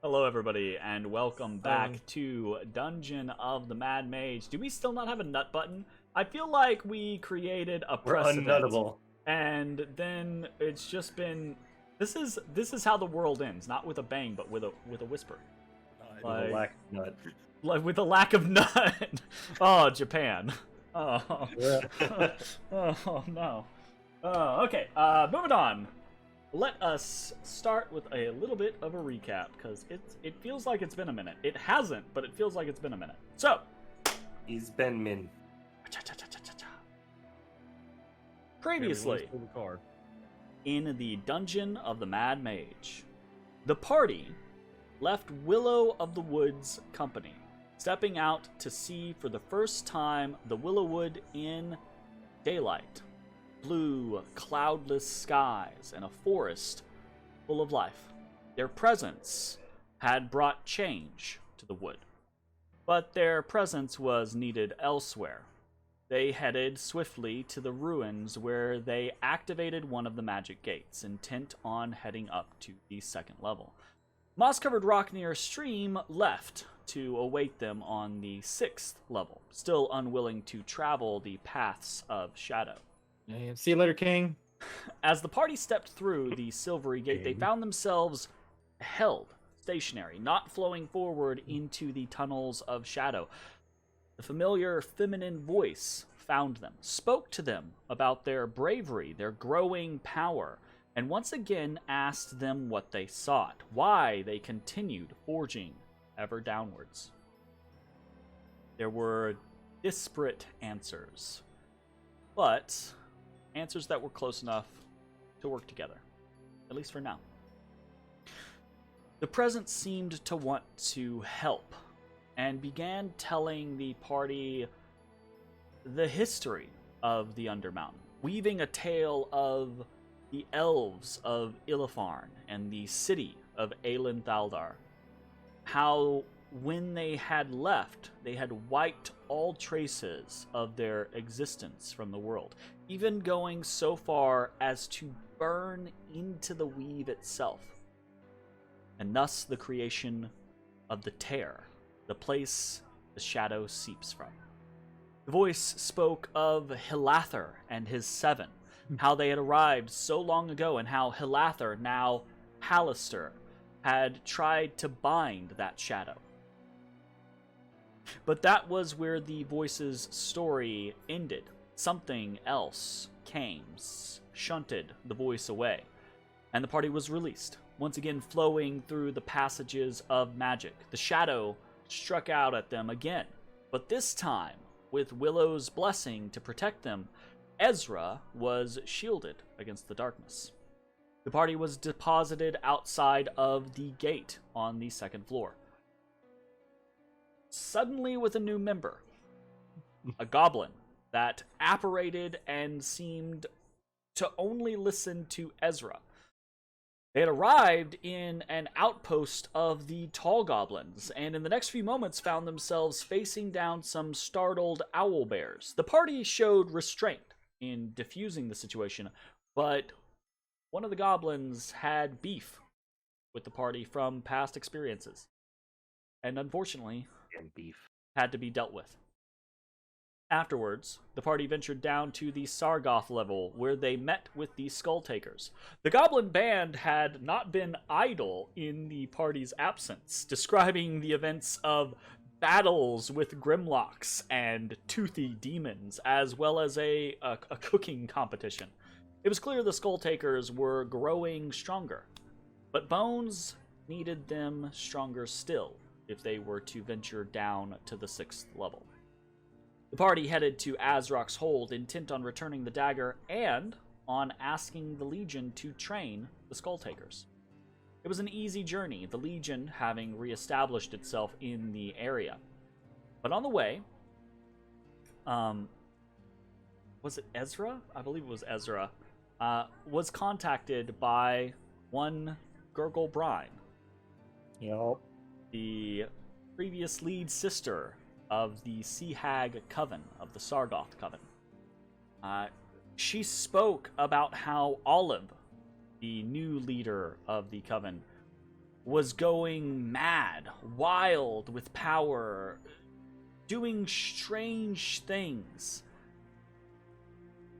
Hello, everybody, and welcome back to Dungeon of the Mad Mage. Do we still not have a nut button? I feel like we created a We're precedent, unnuttable. and then it's just been. This is how the world ends, not with a bang, but with a whisper, With a lack of nut. like with a lack of nut. Oh, Japan. Oh, oh no. Okay. Moving on. Let us start with a little bit of a recap, because it feels like it's been a minute. It hasn't, but it feels like it's been a minute. So, He's been min. previously, in the Dungeon of the Mad Mage, the party left Willow of the Woods company, stepping out to see for the first time the Willowwood in daylight. Blue, cloudless skies, and a forest full of life. Their presence had brought change to the wood, but their presence was needed elsewhere. They headed swiftly to the ruins where they activated one of the magic gates, intent on heading up to the second level. Moss-covered rock near a stream left to await them on the 6th level, still unwilling to travel the paths of shadow. See you later, King. As the party stepped through the silvery gate, they found themselves held, stationary, not flowing forward into the tunnels of shadow. The familiar feminine voice found them, spoke to them about their bravery, their growing power, and once again asked them what they sought, why they continued forging ever downwards. There were disparate answers, but answers that were close enough to work together, at least for now. The presence seemed to want to help, and began telling the party the history of the Undermountain, weaving a tale of the elves of Illifarn and the city of Aelin Thaldar. How, when they had left, they had wiped all traces of their existence from the world, even going so far as to burn into the weave itself, and thus the creation of the Tear, the place the shadow seeps from. The voice spoke of Halaster and his 7, how they had arrived so long ago, and how Halaster, now Halaster, had tried to bind that shadow. But that was where the voice's story ended. Something else came, shunted the voice away, and the party was released, once again flowing through the passages of magic. The shadow struck out at them again, but this time, with Willow's blessing to protect them, Ezrah was shielded against the darkness. The party was deposited outside of the gate on the 2nd floor. Suddenly with a new member, a goblin that apparated and seemed to only listen to Ezrah. They had arrived in an outpost of the tall goblins, and in the next few moments found themselves facing down some startled owl bears. The party showed restraint in diffusing the situation, but one of the goblins had beef with the party from past experiences, and unfortunately had to be dealt with. Afterwards, the party ventured down to the Sargoth level, where they met with the Skulltakers. The goblin band had not been idle in the party's absence, describing the events of battles with Grimlocks and toothy demons, as well as a cooking competition. It was clear the Skulltakers were growing stronger, but Bones needed them stronger still if they were to venture down to the 6th level. The party headed to Azrok's hold, intent on returning the dagger and on asking the Legion to train the Skulltakers. It was an easy journey, the Legion having re-established itself in the area. But on the way, was it Ezrah? I believe it was Ezrah. Was contacted by one Gurgle Brine. Yep. The previous lead sister of the Sea Hag Coven, of the Sargoth Coven. She spoke about how Olive, the new leader of the Coven, was going mad, wild with power, doing strange things.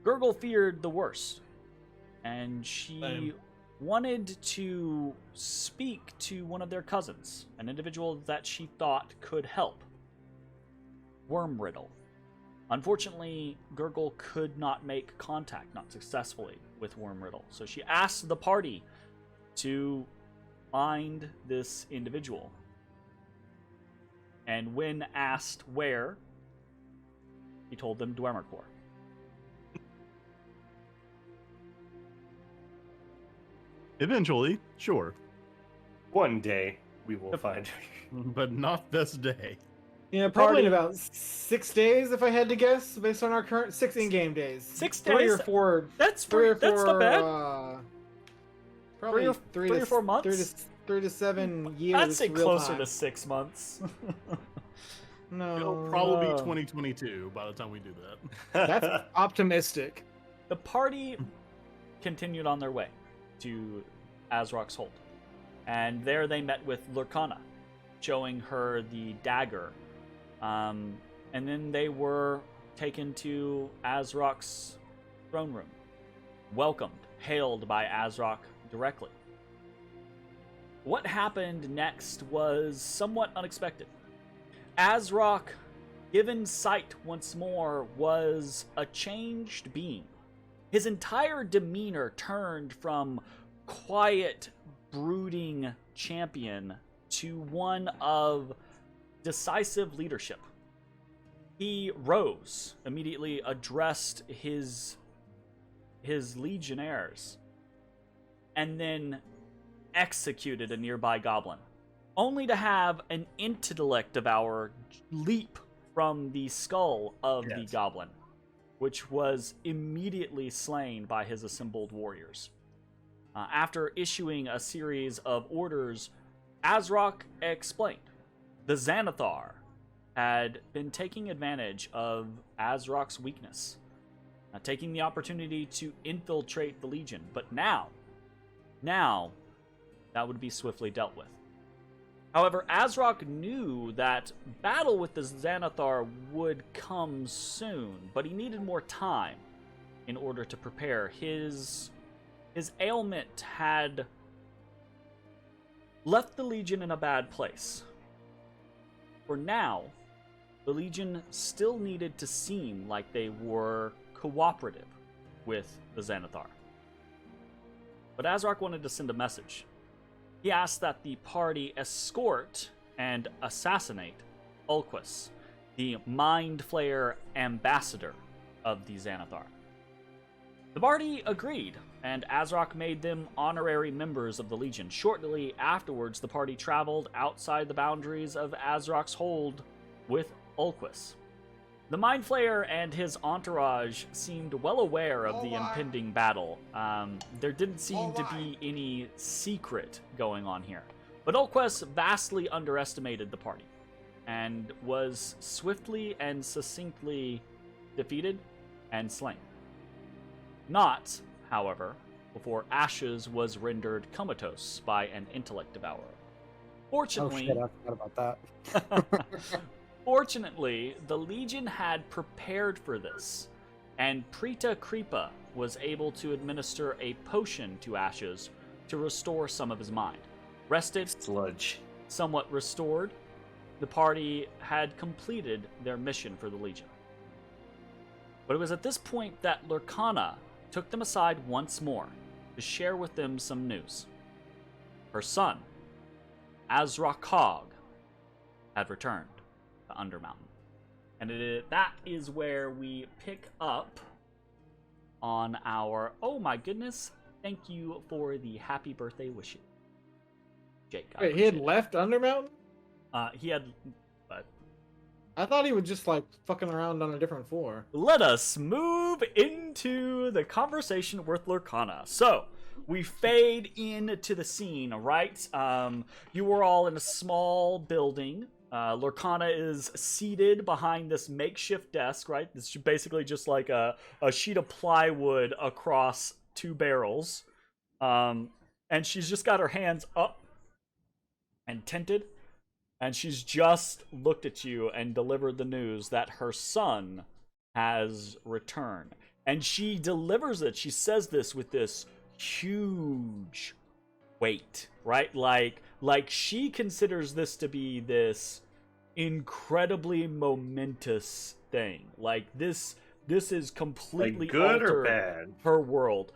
Gurgle feared the worst, and she wanted to speak to one of their cousins, an individual that she thought could help. Wormriddle. Unfortunately, Gurgle could not make contact, not successfully, with Wormriddle, so she asked the party to find this individual. And when asked where, he told them Dwemercore. Eventually, sure. One day we will find. But not this day. Yeah, probably in Party- about 6 days, if I had to guess, based on our current 6 in-game days. 6 3 or days? 4. That's 3 or 4. that's not bad. Probably 3 or 4 months. 3 to 7 years. I'd say real closer time. to 6 months. No, It'll probably be 2022 by the time we do that. that's optimistic. The party continued on their way to Azrok's Hold, and there they met with Lurkana, showing her the dagger, and then they were taken to Azrok's throne room, welcomed, hailed by Azrok directly. What happened next was somewhat unexpected. Azrok, given sight once more, was a changed being. His entire demeanor turned from quiet, brooding champion to one of decisive leadership. He rose, immediately addressed his legionnaires, and then executed a nearby goblin, only to have an intellect devourer leap from the skull of the goblin, which was immediately slain by his assembled warriors. After issuing a series of orders, Azrok explained the Xanathar had been taking advantage of Azrok's weakness, taking the opportunity to infiltrate the Legion, but now that would be swiftly dealt with. However, Azrok knew that battle with the Xanathar would come soon, but he needed more time in order to prepare. His ailment had left the Legion in a bad place. For now, the Legion still needed to seem like they were cooperative with the Xanathar. But Azrok wanted to send a message. He asked that the party escort and assassinate Ulquis, the Mind Flayer ambassador of the Xanathar. The party agreed, and Azrok made them honorary members of the Legion. Shortly afterwards, the party traveled outside the boundaries of Azrok's Hold with Ulquis. The Mind Flayer and his entourage seemed well aware of the impending battle. There didn't seem to be any secret going on here. But Ulquis vastly underestimated the party and was swiftly and succinctly defeated and slain. Not, however, before Ashes was rendered comatose by an intellect devourer. Fortunately, Oh shit, I forgot about that. Fortunately, the Legion had prepared for this, and Prita Kripa was able to administer a potion to Ashes to restore some of his mind. Rested, Sludge. somewhat restored, the party had completed their mission for the Legion. But it was at this point that Lurkana took them aside once more to share with them some news. Her son, Azrakog, had returned to Undermountain. And that is where we pick up on our... Oh my goodness, thank you for the happy birthday wishes, Jake. Wait, he had left Undermountain? He had... I thought he was just like fucking around on a different floor. Let us move into the conversation with Lurkana. So, we fade into the scene, right? You were all in a small building. Lurkana is seated behind this makeshift desk, right? It's basically just like a sheet of plywood across two barrels. And she's just got her hands up and tinted, and she's just looked at you and delivered the news that her son has returned. And she delivers it. She says this with this huge weight, right? Like she considers this to be this incredibly momentous thing. Like this is completely Like good or altered bad? her world.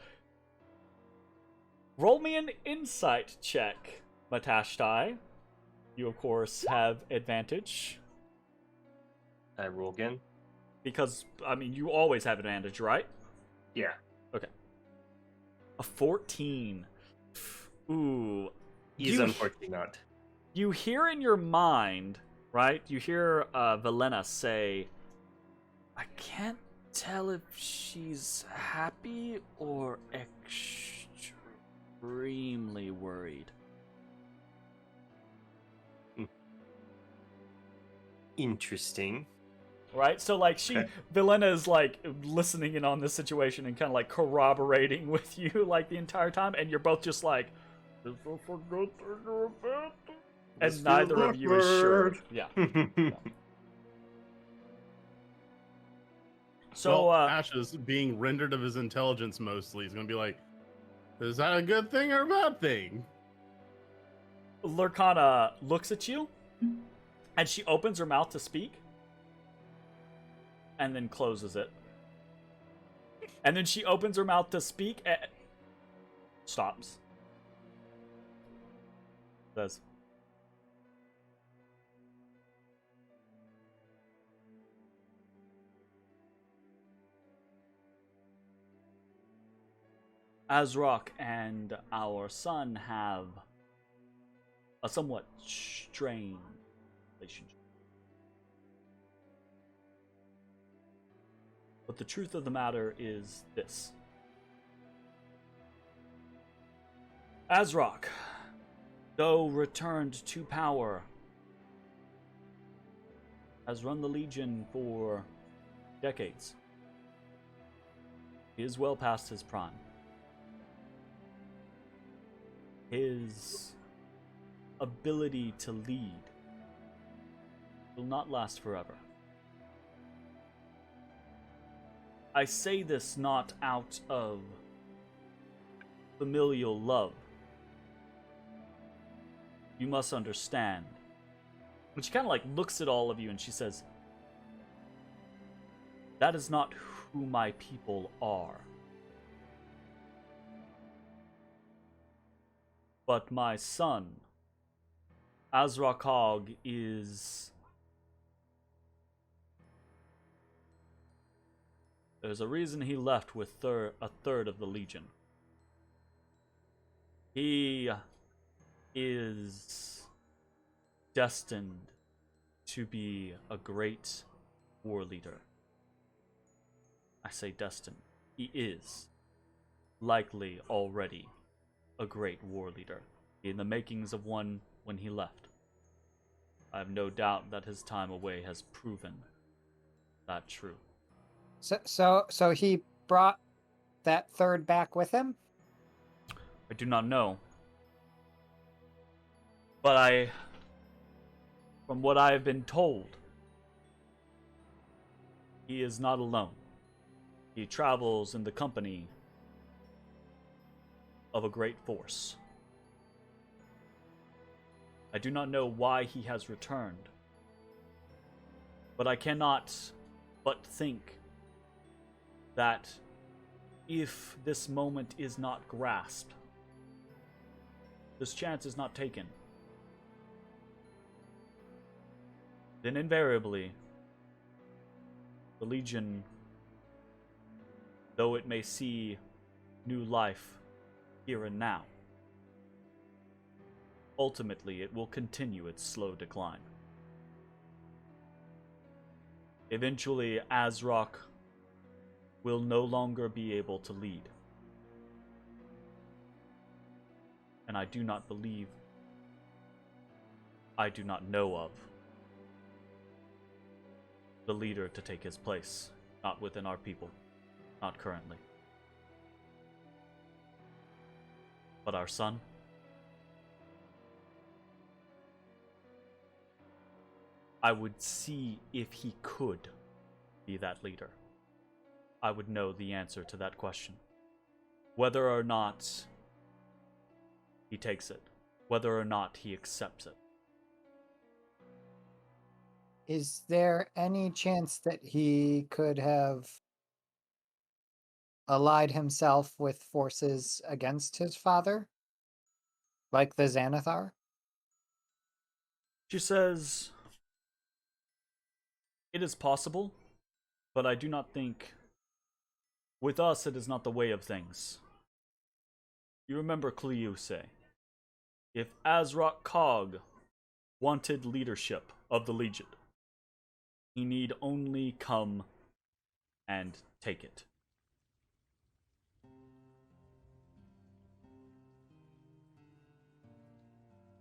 Roll me an insight check, Matashtai. You of course have advantage. I roll again. Because I mean you always have advantage, right? Yeah. Okay. A 14. Ooh. He's unfortunately not. You hear in your mind, right? You hear Velena say, I can't tell if she's happy or extremely worried. Interesting. Right? So, like, Velena is, like, listening in on this situation and kind of, like, corroborating with you, like, the entire time, and you're both just like, is this a good thing or a bad thing? And neither of you is sure. Yeah. So, Ash is being rendered of his intelligence mostly. He's going to be like, is that a good thing or a bad thing? Lurkana looks at you, and she opens her mouth to speak, and then closes it. And then she opens her mouth to speak, and stops. Says, Azrock and our son have a somewhat strained relationship. But the truth of the matter is this. Azrock, though returned to power, has run the Legion for decades. He is well past his prime. His ability to lead will not last forever. I say this not out of familial love. You must understand. And she kind of like looks at all of you and she says, that is not who my people are. But my son, Azrakog, is... There's a reason he left with a third of the Legion. He is destined to be a great war leader. I say destined. He is likely already a great war leader, in the makings of one when he left. I have no doubt that his time away has proven that true. So he brought that third back with him? I do not know. But from what I have been told, he is not alone. He travels in the company of a great force. I do not know why he has returned, but I cannot but think that if this moment is not grasped, this chance is not taken, then invariably the Legion, though it may see new life here and now, ultimately it will continue its slow decline. Eventually, Azrock will no longer be able to lead. And I do not know of the leader to take his place. Not within our people. Not currently. But our son? I would see if he could be that leader. I would know the answer to that question. Whether or not he takes it. Whether or not he accepts it. Is there any chance that he could have allied himself with forces against his father? Like the Xanathar? She says, it is possible, but I do not think, with us it is not the way of things. You remember Cleuse. If Azrak Cog wanted leadership of the Legion, he need only come and take it.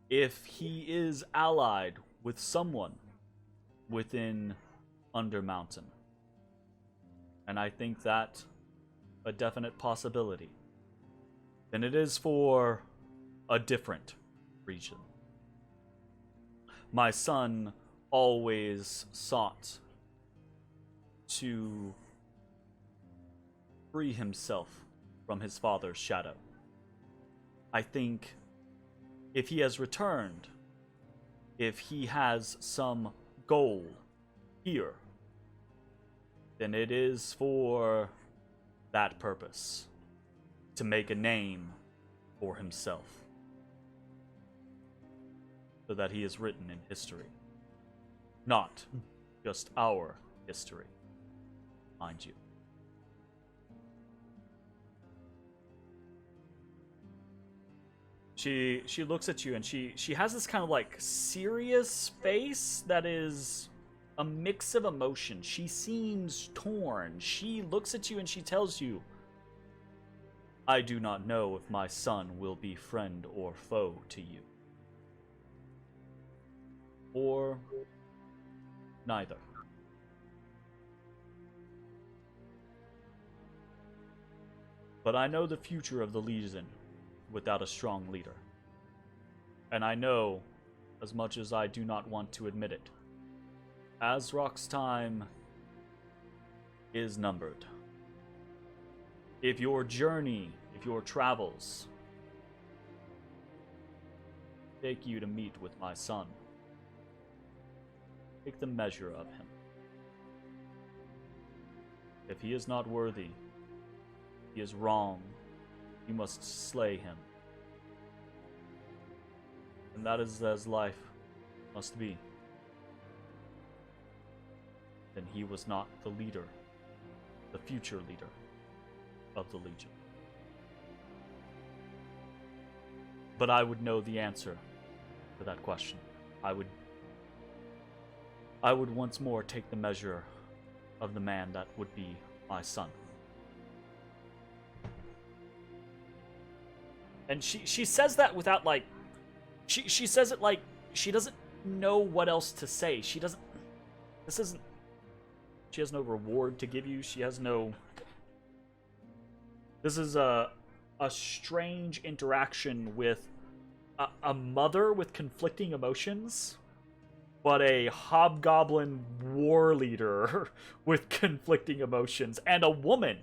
If he is allied with someone within Undermountain, and I think that a definite possibility, then it is for a different region. My son always sought to free himself from his father's shadow. I think if he has returned, if he has some goal here, then it is for that purpose, to make a name for himself, so that he is written in history. Not just our history, mind you. She looks at you and she has this kind of like serious face that is a mix of emotion. She seems torn. She looks at you and she tells you, I do not know if my son will be friend or foe to you. Or neither. But I know the future of the Legion without a strong leader. And I know, as much as I do not want to admit it, Azrak's time is numbered. If your journey, if your travels take you to meet with my son, take the measure of him. If he is not worthy, he is wrong, you must slay him. And that is as life must be. Then he was not the leader, the future leader of the Legion. But I would know the answer to that question. I would once more take the measure of the man that would be my son. And she says that without like, she says it like she doesn't know what else to say. She has no reward to give you. This is a strange interaction with a mother with conflicting emotions, but a hobgoblin war leader with conflicting emotions, and a woman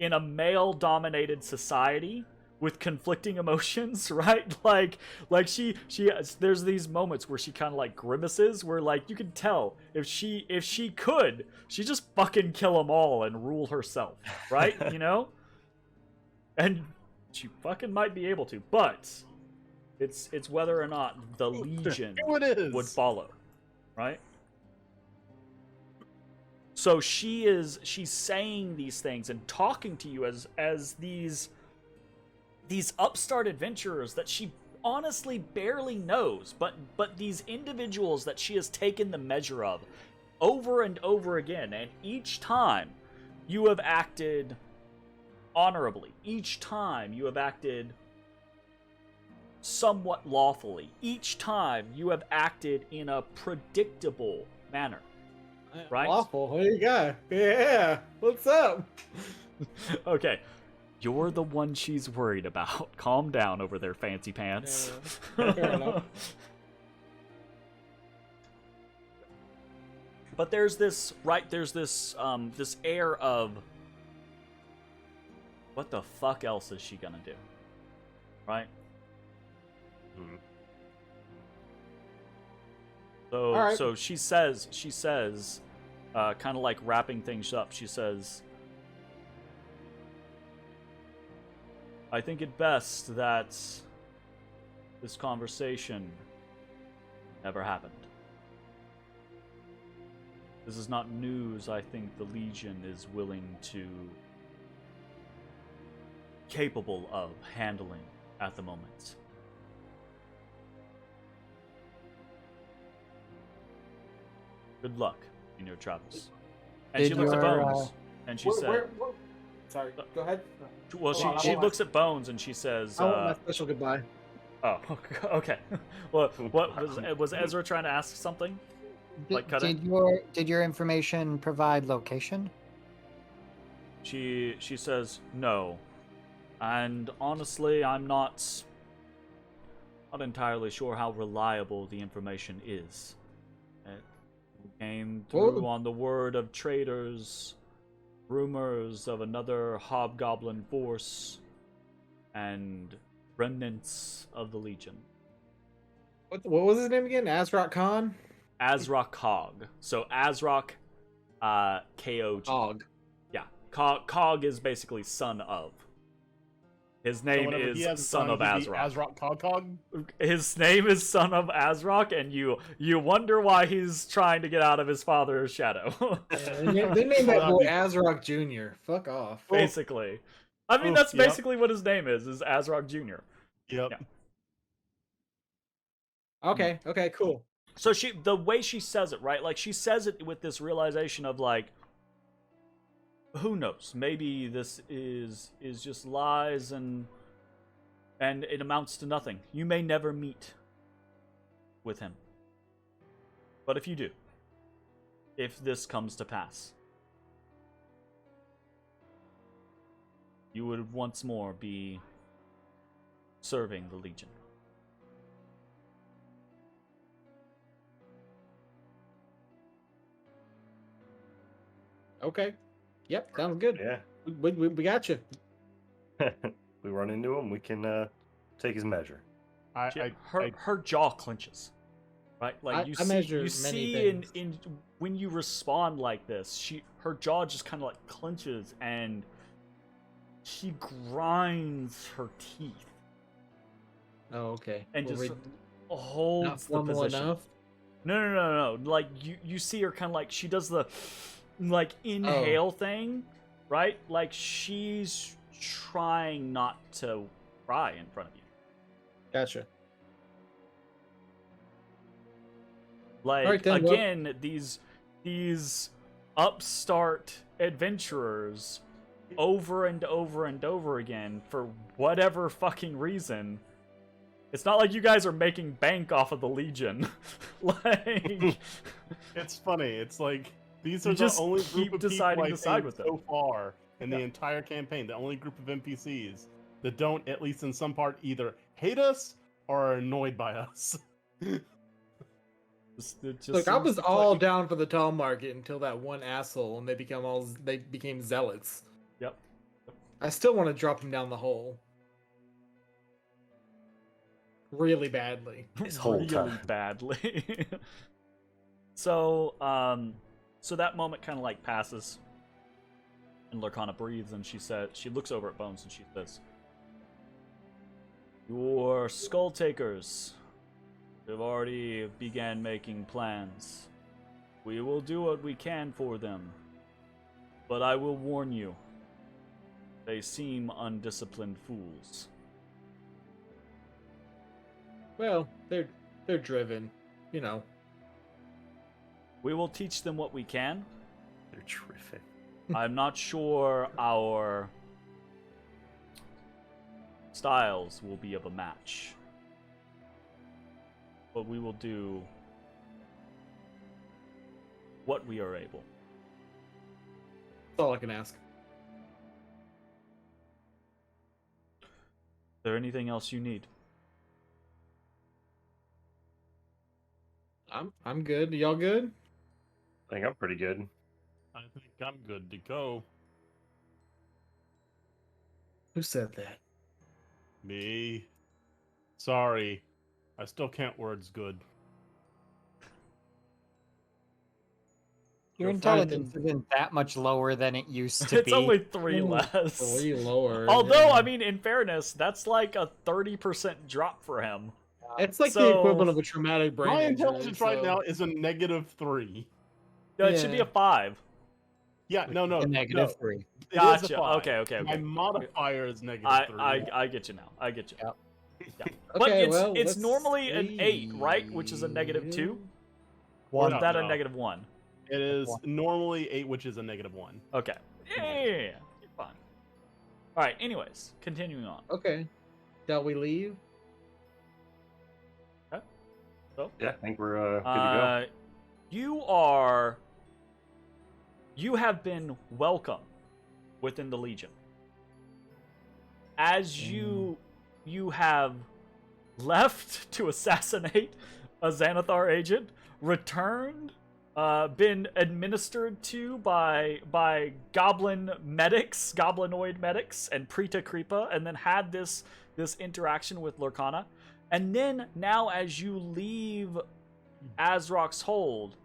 in a male-dominated society with conflicting emotions, right? Like she there's these moments where she kind of like grimaces, where like you can tell if she could, she just fucking kill them all and rule herself, right? You know? And she fucking might be able to, but it's whether or not the Legion would follow, right? So she's saying these things and talking to you as these upstart adventurers that she honestly barely knows, but these individuals that she has taken the measure of over and over again, and each time you have acted honorably, each time you have acted somewhat lawfully, each time you have acted in a predictable manner, right? Lawful, what do you got? Yeah, what's up? Okay. You're the one she's worried about. Calm down over there, fancy pants. Yeah, fair enough. But there's this this air of what the fuck else is she gonna do? Right? Hmm. So All right. so she says kind of like wrapping things up, she says, I think it best that this conversation never happened. This is not news I think the Legion is capable of handling at the moment. Good luck in your travels. And she Did looks at your, Bones, and she said, Where? Sorry, go ahead. well, Hold on, she hold on. looks at Bones and she says, I want my special goodbye. oh, okay. Well, what was Ezra trying to ask something? Like, cut it? Did your information provide location? She says no, and honestly, I'm not entirely sure how reliable the information is. It came through on the word of traders, rumors of another hobgoblin force, and remnants of the Legion. What was his name again? Azrock Khan? Azrah Cog. So Azrah, K-O-G. Og. Yeah, Cog is basically son of. His name whenever he has is a son of he'd be Azraq. Azrock Cog. His name is son of Azraq, and you wonder why he's trying to get out of his father's shadow. They named that boy Azrock Jr. Fuck off. Basically. I mean, that's basically what his name is Azraq Jr. Yep. Yeah. Okay, cool. So the way she says it, right? Like, she says it with this realization of, like, who knows? Maybe this is just lies and it amounts to nothing. You may never meet with him. But if you do, if this comes to pass, you would once more be serving the Legion. Okay. Yep, sounds good. Yeah. We got you. We run into him, we can take his measure. Her jaw clenches, right? Like I measure you many see things. in when you respond like this, her jaw just kind of like clenches and she grinds her teeth Oh, okay. and Well, just not holds the formal position. enough. No. Like you see her kind of like she does the like inhale thing, right? Like she's trying not to cry in front of you. Gotcha. Like, Alright, then, again, these upstart adventurers over and over and over again for whatever fucking reason. It's not like you guys are making bank off of the Legion. Like, It's funny. It's like these are You the just only keep group of deciding people to I side think with them. so far in Yeah. the entire campaign. The only group of NPCs that don't, at least in some part, either hate us or are annoyed by us. it just Look, I seems was to all click. down for the tall market until that one asshole, and they became zealots. Yep. I still want to drop him down the hole. Really badly. This whole really time. badly. So that moment kind of like passes, and Lurkana breathes, and she looks over at Bones, and she says, "Your skull takers have already began making plans. We will do what we can for them, but I will warn you, they seem undisciplined fools." Well, they're driven, you know. We will teach them what we can. They're terrific. I'm not sure our styles will be of a match, but we will do what we are able. That's all I can ask. Is there anything else you need? I'm good. Y'all good? think I'm pretty good. I think I'm good to go. Who said that? Me. Sorry. I still can't words good. Your You're intelligence fine. isn't that much lower than it used to It's be. only 3 Ooh, less. Way lower. Although, yeah. I mean, in fairness, that's like a 30% drop for him. It's like the so- equivalent of a traumatic brain My injury. intelligence right so- now is a -3. It should be Yeah. a 5. Yeah, no. A negative 3. It is a Gotcha. 5. Okay. My modifier is -3. I get you now. I get you. Yep. Yeah. But Okay, it's well, it's let's normally an 8, right? Which is a -2? Or is No, that a no. -1? It is normally 8, which is a -1. Okay. Yeah. You're fine. All right. Anyways, continuing on. Okay. Shall we leave? Yeah, I think we're good to You have been welcome within the Legion. As you have left to assassinate a Xanathar agent, returned, been administered to by goblinoid medics and Preta Kripa, and then had this interaction with Lurkana. And then now as you leave Azrok's hold,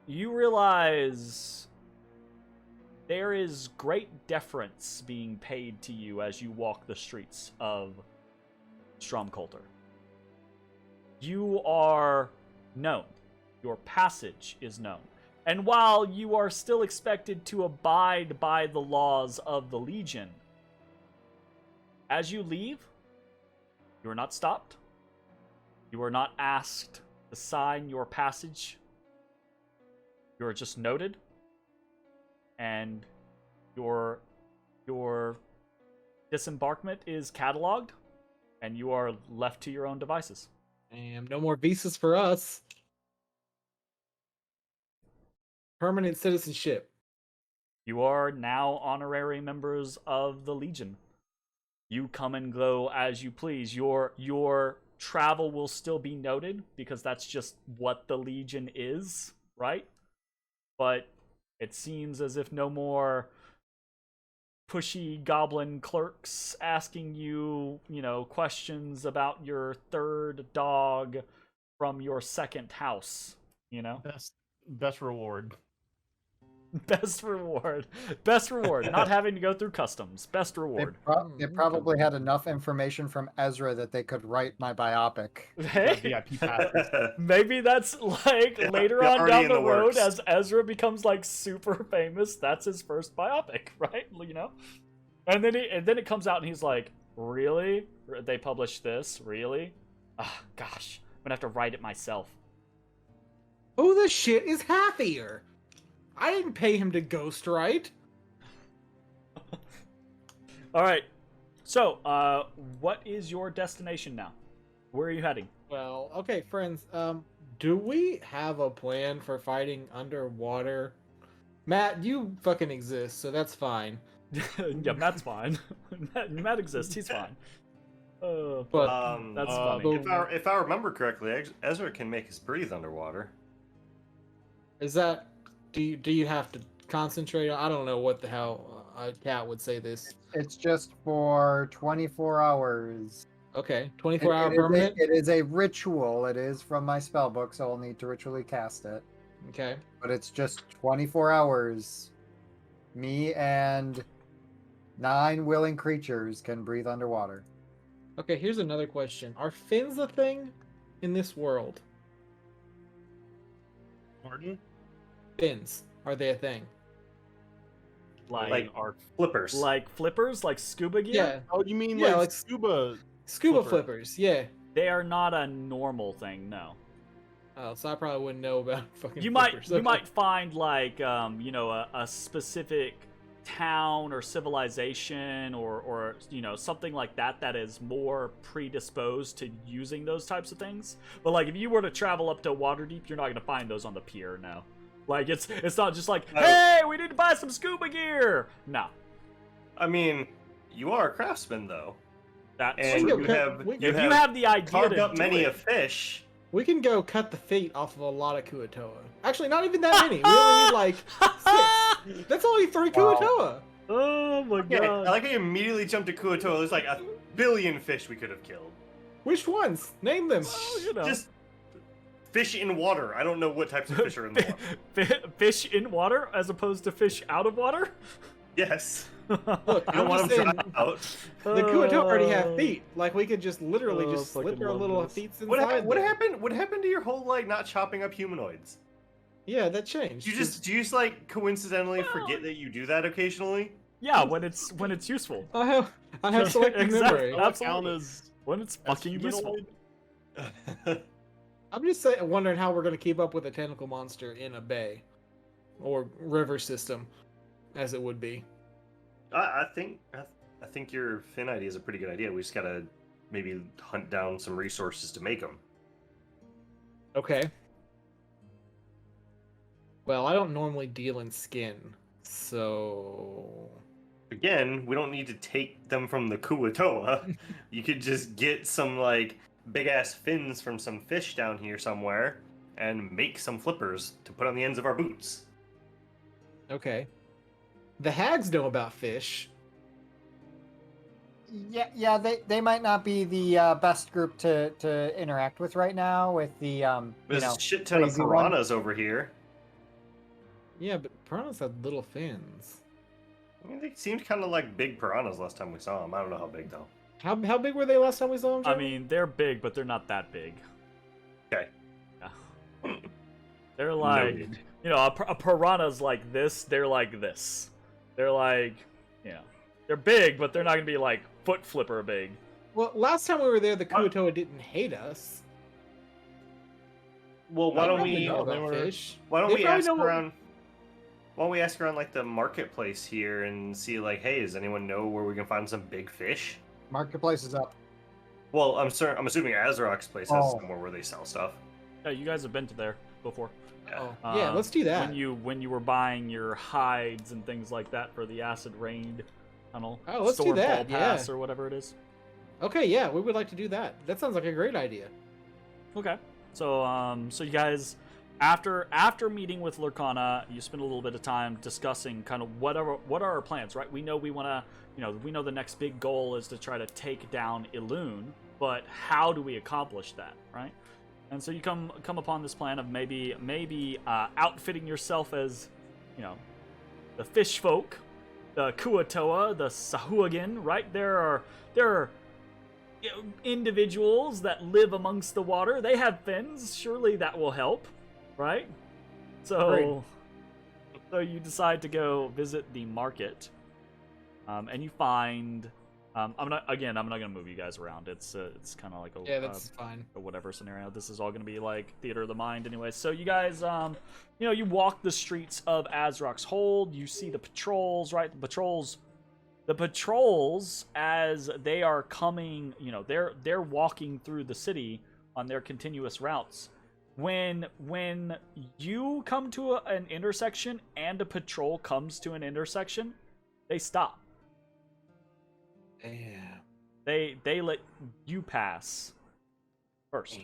you realize there is great deference being paid to you as you walk the streets of Stromcoulter. You are known. Your passage is known. And while you are still expected to abide by the laws of the Legion, as you leave, you are not stopped. You are not asked to sign your passage. You are just noted, and your disembarkment is cataloged, and you are left to your own devices. Damn, no more visas for us. Permanent citizenship. You are now honorary members of the Legion. You come and go as you please. Your travel will still be noted because that's just what the Legion is, right? But it seems as if no more pushy goblin clerks asking you, questions about your third dog from your second house, Best reward. Best reward. Not having to go through customs. Best reward. They probably had enough information from Ezra that they could write my biopic. Hey, VIP passes. go. maybe that's like later on already down in the the road works. as Ezra becomes like super famous. That's his first biopic, right? And then it comes out and he's like, "Really? They published this? Really? Ah, gosh, I'm gonna have to write it myself." Who the shit is Happier? I didn't pay him to ghostwrite. All right. So, what is your destination now? Where are you heading? Well, okay, friends. Do we have a plan for fighting underwater? Matt, you fucking exist, so that's fine. Yeah, Matt's fine. Matt exists. He's fine. But That's funny. If I remember correctly, Ezra can make us breathe underwater. is that? Do you have to concentrate on? I don't know what the hell a cat would say this. It's just for 24 hours. Okay, 24-hour It permanent. is a ritual. It is from my spell book, so I'll need to ritually cast it. Okay. But it's just 24 hours. Me and 9 willing creatures can breathe underwater. Okay, here's another question. Are fins a thing in this world? Pardon? Fins. Are they a thing? Like Are Flippers. like flippers, like scuba gear. Yeah. oh, you mean Yeah, like like- scuba? Scuba Flipper. flippers, yeah. They are not a normal thing. No. Oh, so I probably wouldn't know about fucking You flippers. might find like a specific town or civilization or something like that is more predisposed to using those types of things. But like if you were to travel up to Waterdeep, you're not gonna find those on the pier. No. Like it's not just like, hey, we need to buy some scuba gear. No. I mean, you are a craftsman though, That's and true. we you can- have we- you If have you have the idea carved to up do many it, a fish We can go cut the feet off of a lot of Kuatoa. Actually, not even that many. We only need like 6. That's only 3 Wow. Kuatoa. Oh my Yeah, I god. like how you immediately jumped to Kuatoa. There's like 1 billion fish we could have killed. Which ones? Name them. Well, you know. Just fish in water. I don't know what types of fish are in the water. Fish in water as opposed to fish out of water? Yes. Look, You I'm don't want just them saying, dry out. the Kuatoa already have Uh, feet. Like we could just literally Oh, just slip fucking our love little this. feet What, inside. what there. happened? What happened to your whole like not chopping up humanoids? Yeah, that changed. Do you just like coincidentally forget that you do that occasionally? Yeah, when it's useful. I have selective Exactly. memory. Absolutely. Count as When it's fucking useful. humanoid? I'm just wondering how we're gonna keep up with a tentacle monster in a bay, or river system, as it would be. I think your fin idea is a pretty good idea. We just gotta maybe hunt down some resources to make them. Okay. Well, I don't normally deal in skin, so Again, we don't need to take them from the Kuatoa. You could just get some like big ass fins from some fish down here somewhere and make some flippers to put on the ends of our boots. okay. The hags know about fish. Yeah, they might not be the best group to interact with right now with the There's a shit ton of crazy one. piranhas over here. Yeah, but piranhas have little fins. I mean, they seemed kind of like big piranhas last time we saw them. I don't know how big though. How big were they last time we saw them? I Jeremy? mean, they're big, but they're not that big. Okay. Yeah. They're like, Noted. you know, a piranha's like this. They're like this. They're like, you know, they're big, but they're not gonna be like foot flipper big. Well, last time we were there, the Kuatoa didn't hate us. Well, why They don't probably we? know they about were- fish. Why don't They we probably ask know what- around? Why don't we ask around like the marketplace here and see like, hey, does anyone know where we can find some big fish? marketplace is up. Well, I'm assuming Azrock's place has Oh. somewhere where they sell stuff. Yeah, you guys have been to there before. Oh, yeah, let's do that. When you were buying your hides and things like that for the acid rain tunnel. Oh, let's do Stormfall that, Pass yeah. or whatever it is. Okay, yeah, we would like to do that. That sounds like a great idea. Okay. So you guys, after meeting with Lurkana, you spend a little bit of time discussing kind of what are our plans, right? We know we want to, we know the next big goal is to try to take down Elune, but how do we accomplish that, right? And so you come upon this plan of maybe outfitting yourself as, the fish folk, the Kuatoa, the Sahuagin, right? There are individuals that live amongst the water. They have fins. Surely that will help, right? So you decide to go visit the market, and you find. I'm not gonna move you guys around. It's kind of like a Yeah, that's fine. or whatever scenario. This is all gonna be like theater of the mind anyway. So you guys, you walk the streets of Azrock's Hold. You see the patrols, right? The patrols, as they are coming, they're walking through the city on their continuous routes. When you come to an intersection and a patrol comes to an intersection, they stop. Damn. They let you pass first.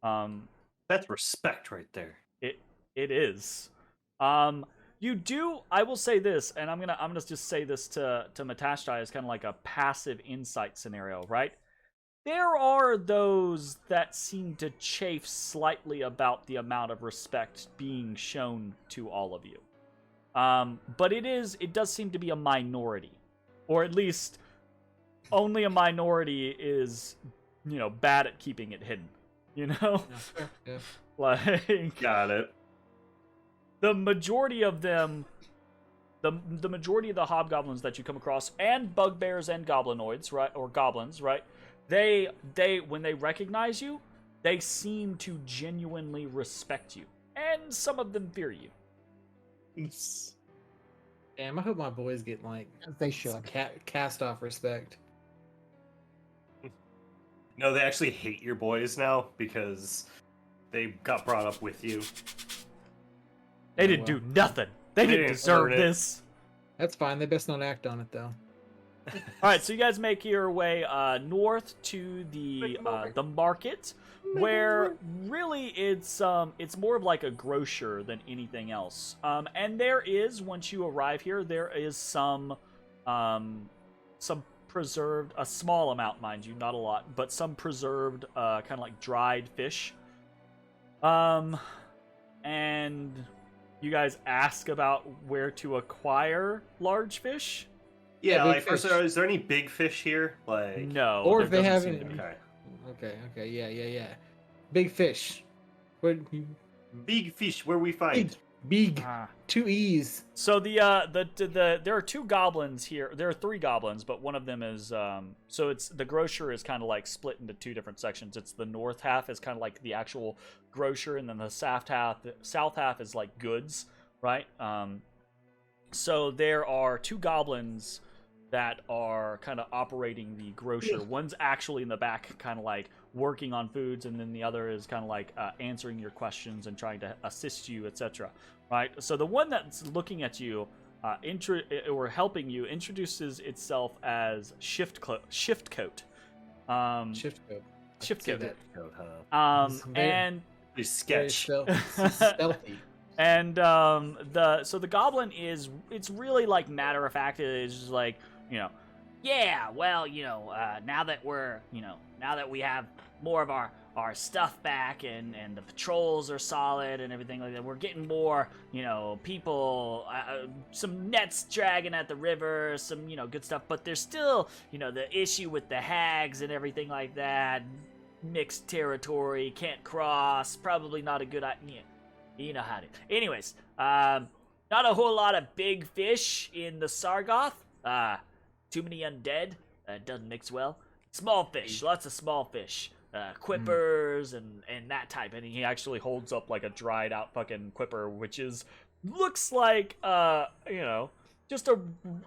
That's respect right there. It is. You do. I will say this, and I'm gonna just say this to Matashtai as kind of like a passive insight scenario, right? There are those that seem to chafe slightly about the amount of respect being shown to all of you. But it does seem to be a minority, or at least only a minority is, bad at keeping it hidden. Yeah. Like. Got it. The majority of them, the majority of the hobgoblins that you come across, and bugbears and goblinoids, right, or goblins, right, they when they recognize you, they seem to genuinely respect you, and some of them fear you. Damn, I hope my boys get They should. cast off respect. No, they actually hate your boys now because they got brought up with you. They Yeah, didn't well. do nothing. They didn't didn't deserve earn it. this. That's fine. They best not act on it though. right, so you guys make your way north to the market, where really it's more of like a grocer than anything else. And there is, once you arrive here, there is some preserved, a small amount, mind you, not a lot, but some preserved kind of like dried fish. And you guys ask about where to acquire large fish? Yeah, big like first, fish. is there any big fish here? Like, No. Or there if they doesn't seem haven't- to be. okay, Yeah. Big fish. What? big fish. Where we find? Big. Ah. 2 E's. So the there are 2 goblins here. There are 3 goblins, but one of them is so it's the grocer is kind of like split into 2 different sections. It's the north half is kind of like the actual grocer, and then the south half is like goods, right? So there are 2 goblins that are kind of operating the grocer. One's actually in the back, kind of like working on foods, and then the other is kind of like answering your questions and trying to assist you, etc. Right? So the one that's looking at you, or helping you, introduces itself as Shift Coat. Shift code. Shift See Coat. that. And Pretty Very sketch. stealthy. And the goblin it's really like matter of fact. It's just like, yeah, well, now that we have more of our stuff back and the patrols are solid and everything like that, we're getting more, people, some nets dragging at the river, some, good stuff, but there's still, the issue with the hags and everything like that. Mixed territory, can't cross, probably not a good idea. You know how to. Anyways, not a whole lot of big fish in the Sargoth. Too many undead. Doesn't mix well. Small fish, lots of small fish. Quippers and that type. And he actually holds up like a dried out fucking quipper, which looks like just a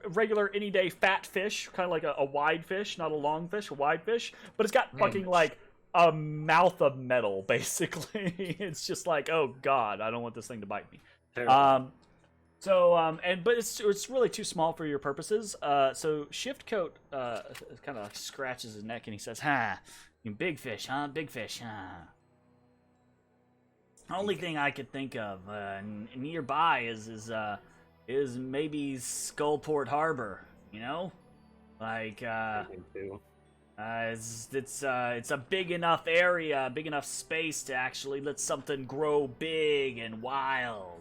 regular any day fat fish, kind of like a wide fish, not a long fish, a wide fish. But it's got fucking like a mouth of metal, basically. It's just like, oh god, I don't want this thing to bite me. Terrible. But it's really too small for your purposes. So Shift Coat kind of scratches his neck and he says, you big fish, huh? Big fish, huh? Only thing I could think of nearby is maybe Skullport Harbor, like I think too. it's a big enough area, big enough space to actually let something grow big and wild,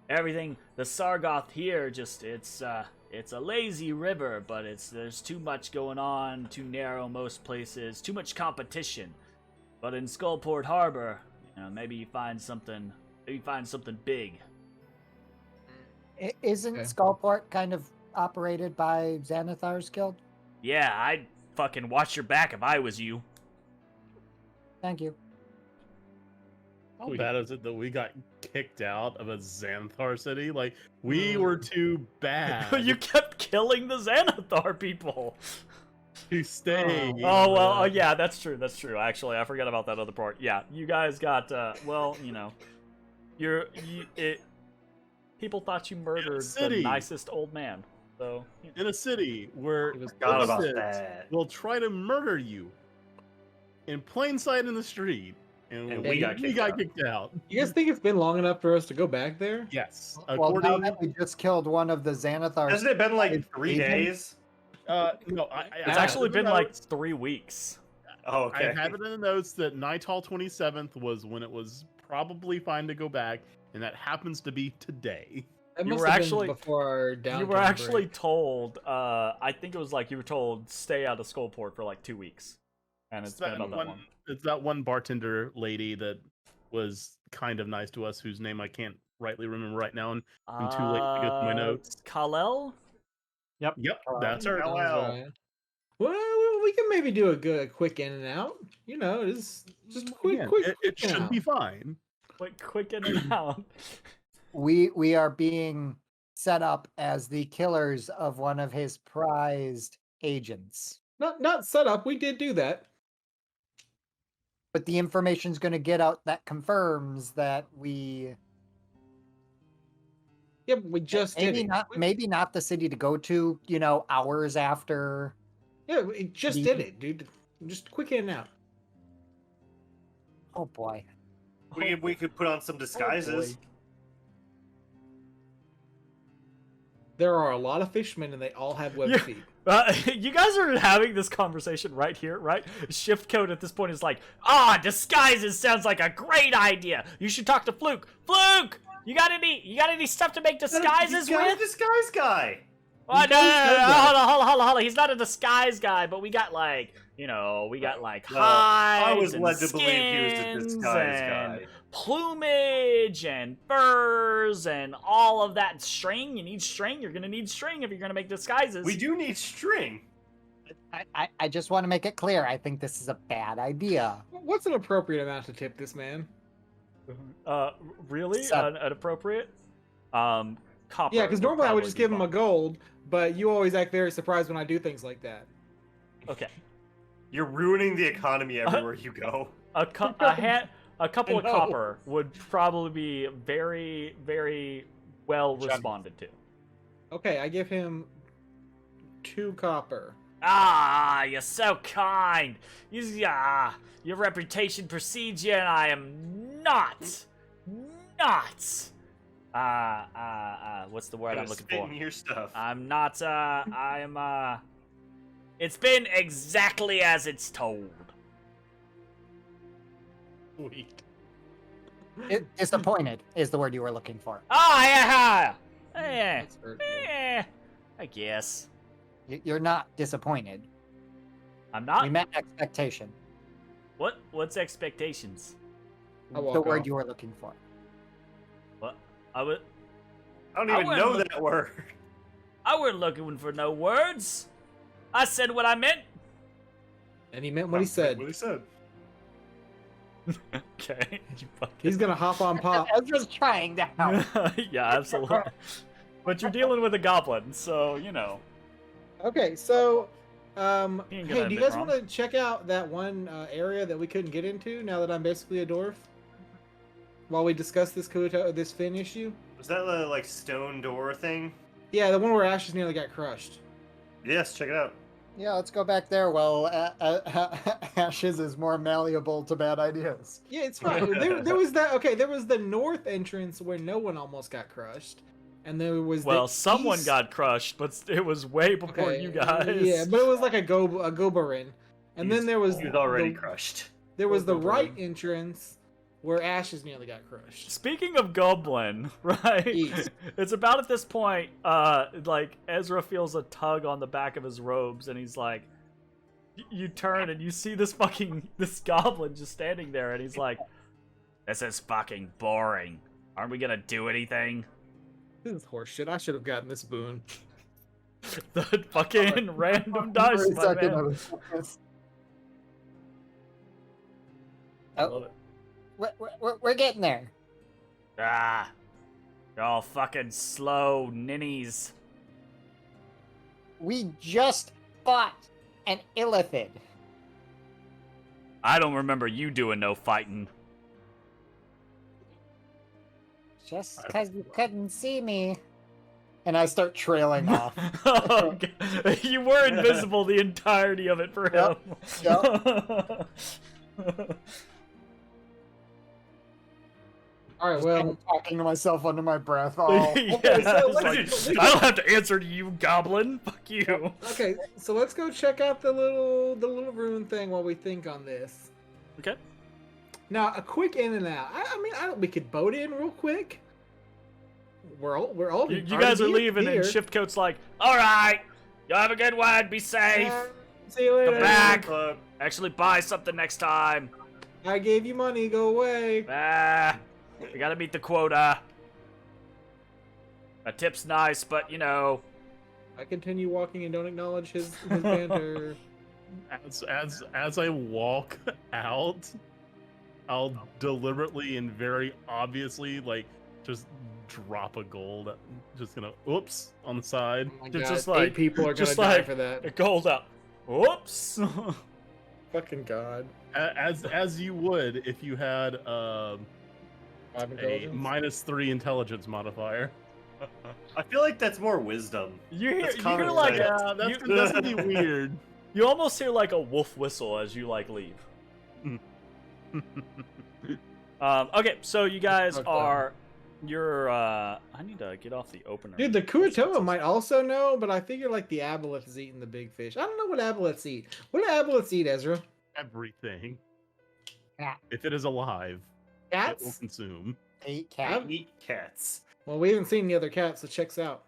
Everything, the Sargoth here, it's a lazy river, but there's too much going on, too narrow most places, too much competition. But in Skullport Harbor, maybe you find something big. Isn't Okay. Skullport kind of operated by Xanathar's guild? Yeah, I'd fucking watch your back if I was you. Thank you. How bad is it that we got kicked out of a Xanathar city? Like, we were too bad You kept killing the Xanathar people. to stay. Oh, well, yeah, that's true. Actually, I forgot about that other part. Yeah, you guys got, people thought you murdered the city. nicest old man. So, In a city where It was Forgot about innocents that. will try to murder you in plain sight in the street, and we got kicked out. You guys think it's been long enough for us to go back there? Yes, Well, now according that we just killed one of the Xanathar. Hasn't it been like 3 Agent? days? no, it's actually been like 3 weeks. Oh, okay. I have it in the notes that Nightall 27th was when it was probably fine to go back, and that happens to be today. That You must were have been actually- before our downtown You were actually break. told, I think it was like you were told, stay out of Skullport for like 2 weeks. And it's been about that long. It's that one bartender lady that was kind of nice to us, whose name I can't rightly remember right now, and I'm too late to get to my notes. Kal-El? Yep, that's her. Oh, Sounds wow. right. Well, we can maybe do a quick in and out. Just a quick, Again, quick. it quick should out. be fine. Quick in and out. We are being set up as the killers of one of his prized agents. Not set up. We did do that. But the information's going to get out that confirms that we Yeah, but we just did Maybe it. not. Maybe not the city to go to. Hours after. Yeah, we just The- did it, dude. Just quick in and out. Oh boy. We could put on some disguises. There are a lot of fishermen, and they all have web Yeah. feet. You guys are having this conversation right here, right? Shift code at this point is like, disguises sounds like a great idea. You should talk to Fluke. Fluke, you got any stuff to make disguises You got a with? disguise guy. Oh, no, hold on. He's not a disguise guy, but we got like hides I was and led to believe he was a skins disguise and guy. plumage and furs and all of that string. You need string. You're gonna need string if you're gonna make disguises. We do need string. I just want to make it clear. I think this is a bad idea. What's an appropriate amount to tip this man? Really? Seven. Inappropriate? Copper. Yeah, because would normally I would probably just be give him a fine. gold, but you always act very surprised when I do things like that. Okay. You're ruining the economy everywhere you go. A couple of No. copper would probably be very, very well Generous. responded to. Okay, I give him 2 copper. Ah, you're so kind. Your reputation precedes you, and I am not. What's the word I'm looking for? Spitting your stuff. I'm not, it's been exactly as it's told. Sweet. Disappointed is the word you were looking for. Yeah. That's hurtful. I guess. You're not disappointed. I'm We not. met expectation. What's expectations? I walk The word off. you were looking for. What? I would. I don't I even wouldn't know look- that word. I weren't looking for no words. I said what I meant. And he meant what he said. What he said. Okay. He's gonna hop on pop. Ezra's trying to help. Yeah, absolutely. But you're dealing with a goblin, so Okay, so, He ain't gonna hey, do you admit guys wrong. want to check out that one area that we couldn't get into now that I'm basically a dwarf? While we discuss this Finn issue? Was that the like stone door thing? Yeah, the one where Ashes nearly got crushed. Yes, check it out. Yeah, let's go back there. Well, Ashes is more malleable to bad ideas. Yeah, it's fine. there was that. Okay, there was the north entrance where no one almost got crushed, and there was well, the someone east- got crushed, but it was way before Okay, you guys. Yeah, but it was like a Gobarin, and then there was He was already the, crushed. There was the Gobarin. right entrance where Ashes nearly got crushed. Speaking of goblin, right? East. It's about at this point, like Ezra feels a tug on the back of his robes, and he's like, you turn and you see this goblin just standing there, and he's like, "This is fucking boring. Aren't we gonna do anything?" This is horseshit. I should have gotten this boon. The fucking random dice, For a my second, man. I was- I Oh. love it. We're getting there. You're all fucking slow ninnies. We just fought an illithid. I don't remember you doing no fighting. Just because you couldn't see me. And I start trailing off. Okay. You were invisible the entirety of it for him. Yep. All right, well, I'm talking to myself under my breath. Oh. Yeah, so it's let's- like, I don't have to answer to you, goblin. Fuck you. okay, so let's go check out the little rune thing while we think on this. Okay. Now, a quick in and out. I mean, we could boat in real quick. We're all. You guys are leaving, and Shiftcoat's like, "All right, you have a good one. Be safe. See you later. Come back. Uh, Actually, buy something next time. I gave you money. Go away. We gotta meet the quota. A tip's nice, but I continue walking and don't acknowledge his banter. As I walk out, I'll deliberately and very obviously just drop a gold. Just gonna oops on the side. Oh my They're God, just 8 like- people are gonna just die like- for that. a gold up. Whoops. Fucking God. As you would if you had a Five intelligence. -3 intelligence modifier. I feel like that's more wisdom. You hear, That's you common hear like sense. Yeah, that's gonna be weird. you almost hear like a wolf whistle as you like leave. Okay, so you guys Okay. are I need to get off the opener. Dude, the Kuatoa might also know, but I figure like the aboleths eating the big fish. I don't know what aboleths eat. What do aboleths eat, Ezra? Everything. Cat. If it is alive, it will Cats? consume. 8 cat. Eat cats. Well, we haven't seen the other cats, so checks out.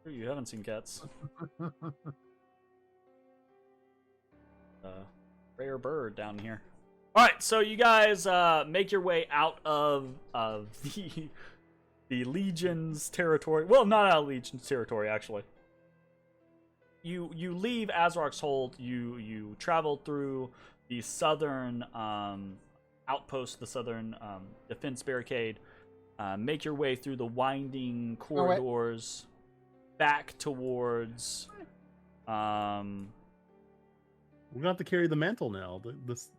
You haven't seen cats. Rare bird down here. All right, so you guys make your way out of the Legion's territory. Well, not out of Legion's territory, actually. You leave Azrok's Hold. You travel through the southern outpost, the southern defense barricade. Make your way through the winding corridors back towards. We're gonna have to carry the mantle now. This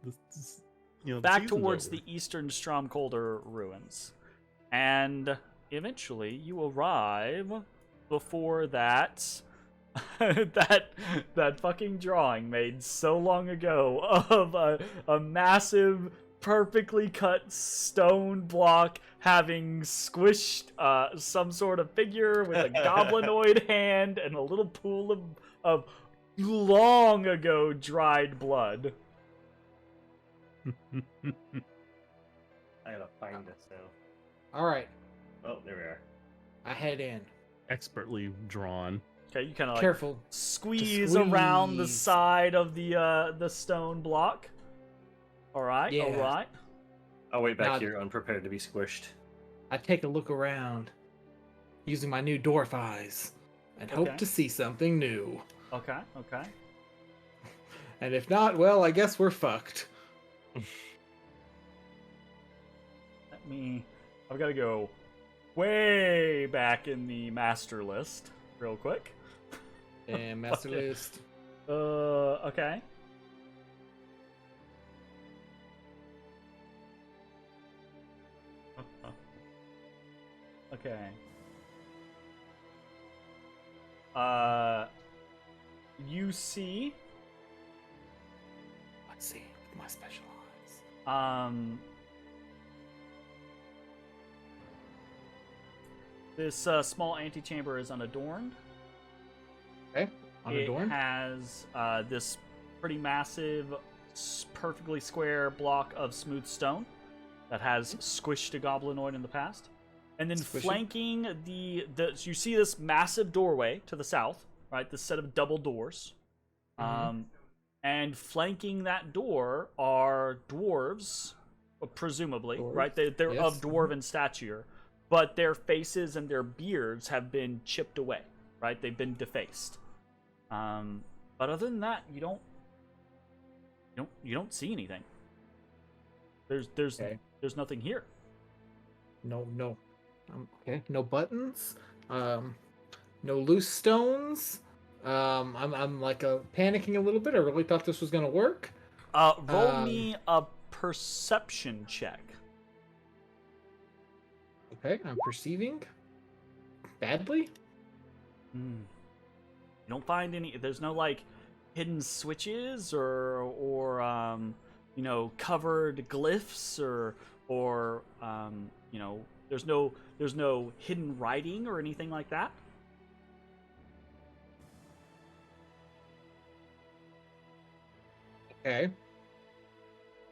you know, the Back season's towards over. the eastern Stromkolder ruins. And eventually you arrive before that that fucking drawing made so long ago of a massive perfectly cut stone block having squished some sort of figure with a goblinoid hand and a little pool of long ago dried blood. I gotta find this now. All right, Oh, there we are. I head in. Expertly drawn. Okay, you kind of like Careful. squeeze around the squeeze. side of the stone block. All right, Yeah. all right. I'll wait back Now- here, unprepared to be squished. I take a look around using my new dwarf eyes and hope Okay. to see something new. Okay, okay. And if not, well, I guess we're fucked. I've got to go way back in the master list real quick. And master Okay. list. Okay. Okay. You see, Let's see with my special eyes. this small antechamber is unadorned. It Unadorned. has this pretty massive, perfectly square block of smooth stone that has squished a goblinoid in the past. And then Squishy? flanking you see this massive doorway to the south, right? This set of double doors. And flanking that door are dwarves, presumably, Dwarves, right? They're yes. of dwarven stature, but their faces and their beards have been chipped away, right? They've been defaced. But other than that, you don't see anything. There's Okay. there's nothing here. No. Okay. No buttons. No loose stones. I'm like panicking a little bit. I really thought this was gonna work. Roll me a perception check. Okay, I'm perceiving badly. You don't find any. There's no like hidden switches or covered glyphs or there's no hidden writing or anything like that. Okay.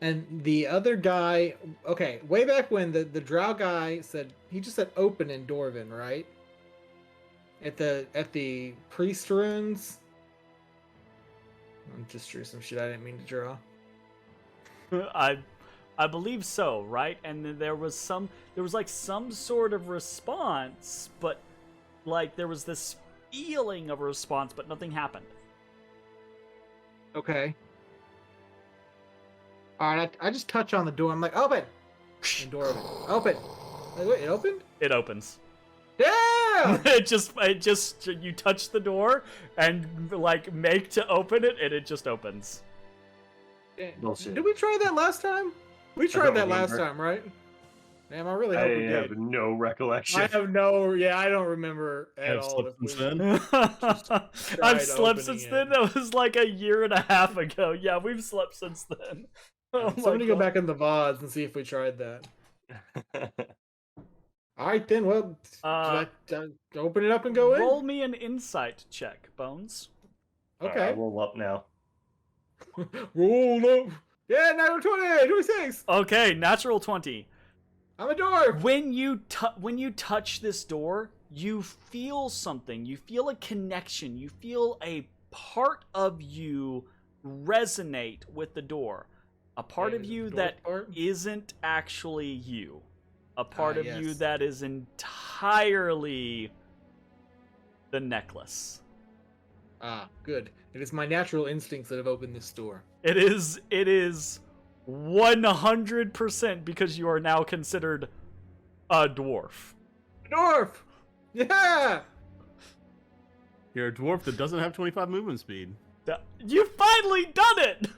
And the other guy, okay, way back when the drow guy said, he just said open in Dwarven, right? At the priest ruins. I just drew some shit I didn't mean to draw. I believe so, right? And then there was like some sort of response, but like there was this feeling of a response, but nothing happened. Okay. Alright, I just touch on the door. I'm like, open! And door open. Like, wait, it opened? It opens. Damn! it just you touch the door and like make to open it, and it just opens. Bullshit. Did we try that last time? We don't tried that last remember. time, right? Damn, I really hope we I have did. no recollection. I have no. Yeah, I don't remember at Have all. If slept we, since then. I've tried slept opening since it. then. That was like a year and a half ago. Yeah, we've slept since then. Oh my Somebody go God. back in the VODs and see if we tried that. All right, then. Well, open it up and go Roll me an insight check, Bones. in. Alright, I'll Okay. roll up now. Roll up. Yeah, 920, 26. Okay, natural 20. I'm a dwarf. When you touch this door, you feel something. You feel a connection. You feel a part of you resonate with the door. A part Yeah, of is it you the that dwarf part? isn't actually you. A part of you yes. that is entirely the necklace. Ah, good. It is my natural instincts that have opened this door. It is 100% because you are now considered a dwarf. Dwarf. Yeah. You're a dwarf that doesn't have 25 movement speed. You've finally done it!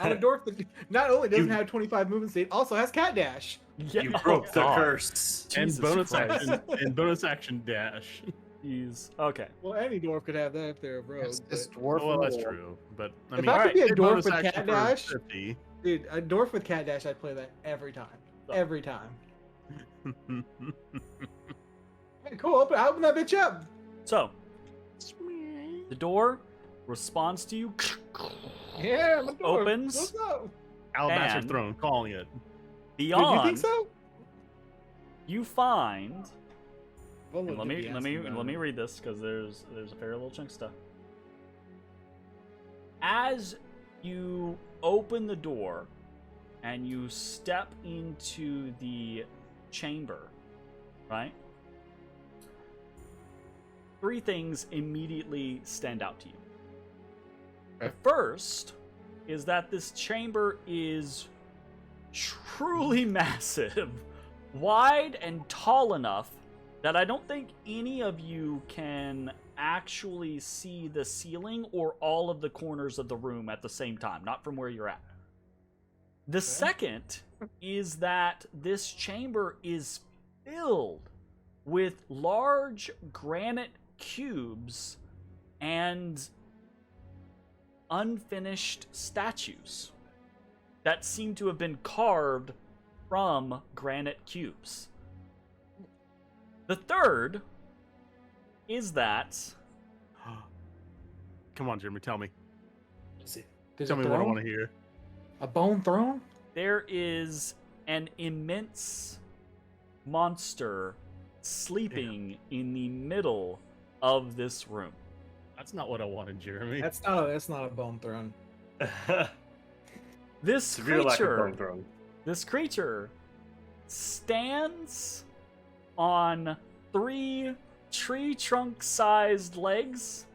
I'm a dwarf that not only doesn't You- have 25 movement speed, also has cat dash. Yeah, You oh broke the God. curse. Jesus And bonus Christ. action and bonus action dash. Jeez. Okay. Well, any dwarf could have that if they're a rogue. It's but- dwarf Well, that's rule. true. But I If mean, I could be a say dwarf bonus with action cat for dash, 50. dude, a dwarf with cat dash, I'd play that every time. Every time. Hey, cool. Open that bitch up. So, the door responds to you. Yeah, I'm a dwarf. Opens. Let's go. Alabaster And- Throne, calling it. Dude, Beyond, you think so? you find. Well, And we'll let get me the let me answer let me about read this because there's a fair little chunk of stuff. As you open the door and you step into the chamber, right? Three things immediately stand out to you. The Okay. first is that this chamber is truly massive, wide and tall enough that I don't think any of you can actually see the ceiling or all of the corners of the room at the same time, not from where you're at. The second is that this chamber is filled with large granite cubes and unfinished statues that seem to have been carved from granite cubes. The third is that Come on, Jeremy, tell me. it. There's Tell a me what I throne? want to hear. A bone throne? there is an immense monster sleeping in the middle of this room. That's not what I wanted, Jeremy. That's not a bone throne. This Severe lack of creature, bone throne. this creature stands on 3 tree trunk sized legs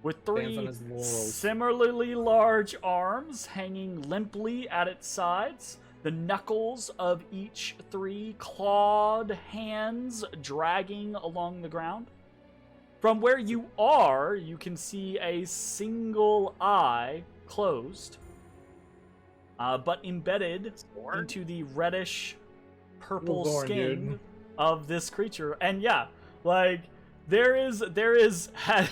with Stands on 3 his laurels. similarly large arms hanging limply at its sides. The knuckles of each 3 clawed hands dragging along the ground. From where you are, you can see a single eye closed, but embedded into the reddish purple Lord, skin dude. of this creature. And yeah, like there is had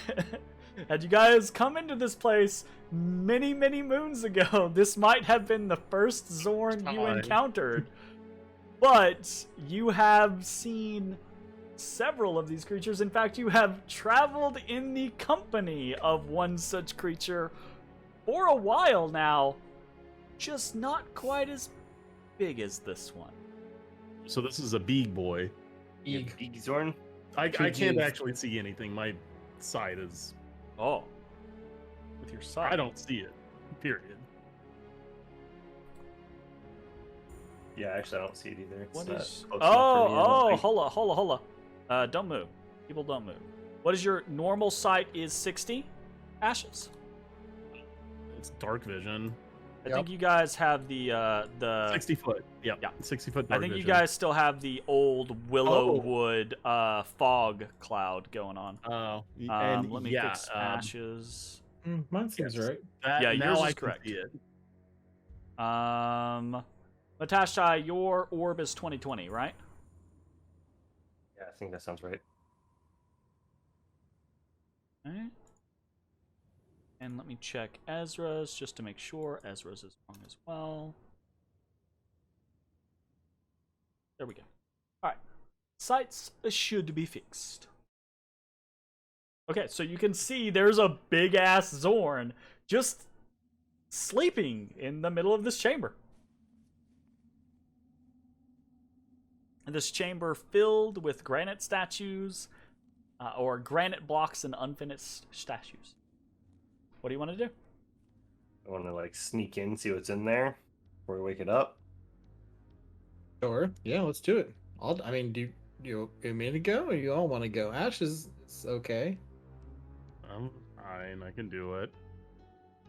you guys come into this place many moons ago, this might have been the first Zorn you Time. encountered. But you have seen several of these creatures. In fact, you have traveled in the company of one such creature for a while now, just not quite as big as this one. So this is a big boy. Eeg. Big Zorn? I Two can't Gs. actually see anything. My sight is. Oh. With your side. I don't see it. Period. Yeah, actually, I don't see it either. It's What not is... close enough for me, I don't Oh, think. holla. Don't move. People don't move. What is your normal sight is 60? Ashes. It's dark vision. I Yep. think you guys have the 60 foot. Yep. Yeah. 60 foot I dark think vision. you guys still have the old willow Oh. wood fog cloud going on. Oh. And Let me yeah, fix ashes. Mine seems Yes. right. that, Yeah, now yours I is can correct. see it. Matashtai, your orb is 20/20, right? Yeah, I think that sounds right. Alright. And let me check Ezra's just to make sure Ezra's is wrong as well. There we go. Alright. Sights should be fixed. Okay, so you can see there's a big ass Zorn just sleeping in the middle of this chamber. And this chamber filled with granite statues, or granite blocks and unfinished statues. What do you want to do? I want to like sneak in, see what's in there before we wake it up. Sure. Yeah, let's do it. I mean, do you want me to go, or you all want to go? Ash is okay. I'm fine. I can do it.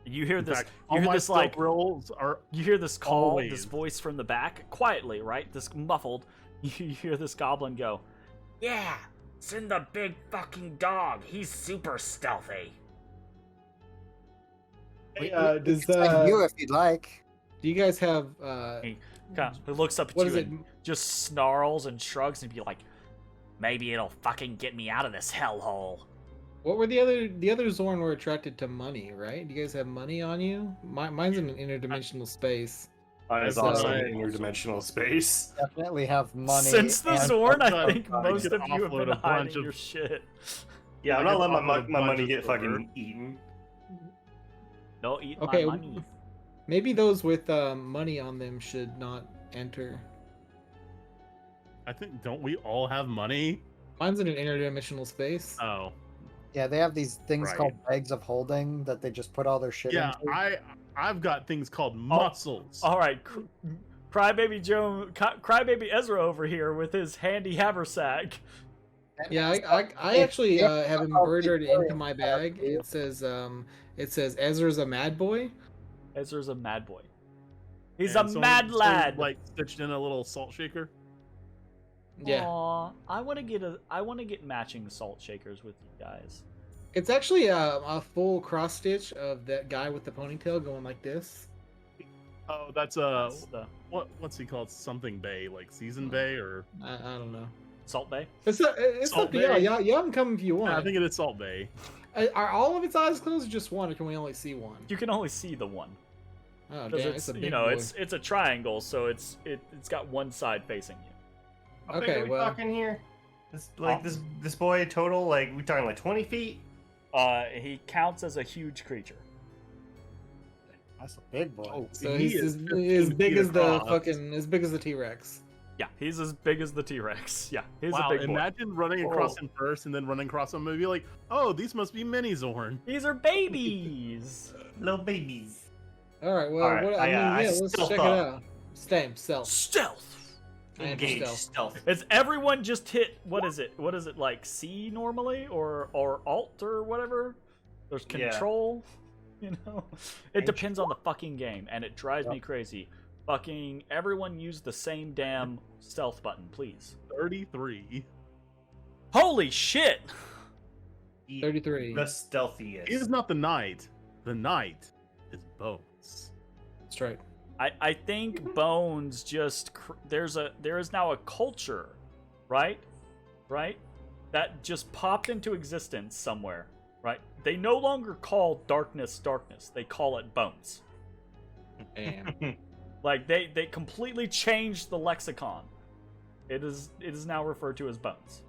You hear In this? fact, You all hear my this like? stealth rolls are You hear this call, always. this voice from the back, quietly, right? This muffled. You hear this goblin go, Yeah, send the big fucking dog. He's super stealthy. Hey, It's like you if you'd like. do you guys have he looks up at what you is it? and just snarls and shrugs and be like, Maybe it'll fucking get me out of this hellhole. What were the other Zorn were attracted to money, right? Do you guys have money on you? Mine's in an interdimensional space. It's So- also in interdimensional space. Definitely have money. Since the and- Zorn, I sometimes think I most could of you have offload been a bunch hiding of- your shit. Yeah, I'm I not could letting offload a my money bunch get of silver. fucking eaten. Don't eat Okay, my money. maybe those with money on them should not enter. I think, don't we all have money? Mine's in an interdimensional space. Oh, Yeah, they have these things Right. called bags of holding that they just put all their shit yeah. into. I've got things called muscles. All right, Crybaby Crybaby Ezra over here with his handy haversack. Yeah, I actually have embroidered into my bag. It says Ezra's a mad boy. Ezra's a mad boy. He's And a someone- mad someone, lad. like stitched in a little salt shaker. Yeah, Aw, I want to get matching salt shakers with you guys. it's actually a full cross stitch of that guy with the ponytail going like this. Oh, that's That's the what's he called? Something Bay, like Season Bay, or I don't know. Salt Bay. It's Salt up to y'all. Bay. Y'all can come if you want. I think it is Salt Bay. Are all of its eyes closed, or just one, or can we only see one? You can only see the one Oh because damn, it's it's a big you know boy. it's a triangle, so it's got one side facing you. How big Okay, are we well- talking here? This boy total, like we talking like 20 feet? He counts as a huge creature. That's a big boy. Oh, So he he's is as 15 big feet as the across. fucking as big as the T-Rex. Yeah, he's as big as the T-Rex. Yeah, he's Wow, a big boy. imagine running across Oh. him first and then running across him and be like, oh, these must be mini Zorn. These are babies. Little babies. All right, well, All right, I mean, I yeah, let's stealth check it up. out. Stamp, stealth. Stealth. I am Engage stealth. stealth. Is everyone just hit? What is it? What is it like? C normally or Alt or whatever? There's Yeah. control. You know, it depends on the fucking game, and it drives me crazy. Fucking everyone use the same damn stealth button, please. 33. Holy shit! 33. The stealthiest. He is not the knight. The knight is Bones. That's right. I think Bones just there is now a culture, right, that just popped into existence somewhere, right? They no longer call darkness darkness. They call it Bones. Damn. Like they completely changed the lexicon. It is now referred to as Bones.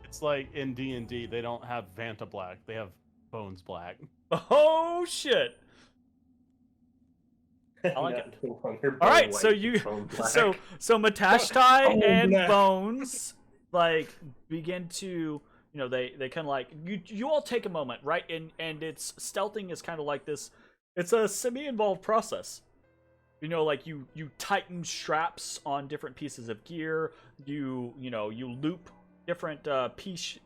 It's like in D&D, they don't have Vanta Black. They have Bones Black. Oh shit! I like it. All right, so Matashtai Oh, and black. Bones like begin to they kind of like you all take a moment, right? And it's stealthing is kind of like this. It's a semi-involved process. Like you tighten straps on different pieces of gear. You loop different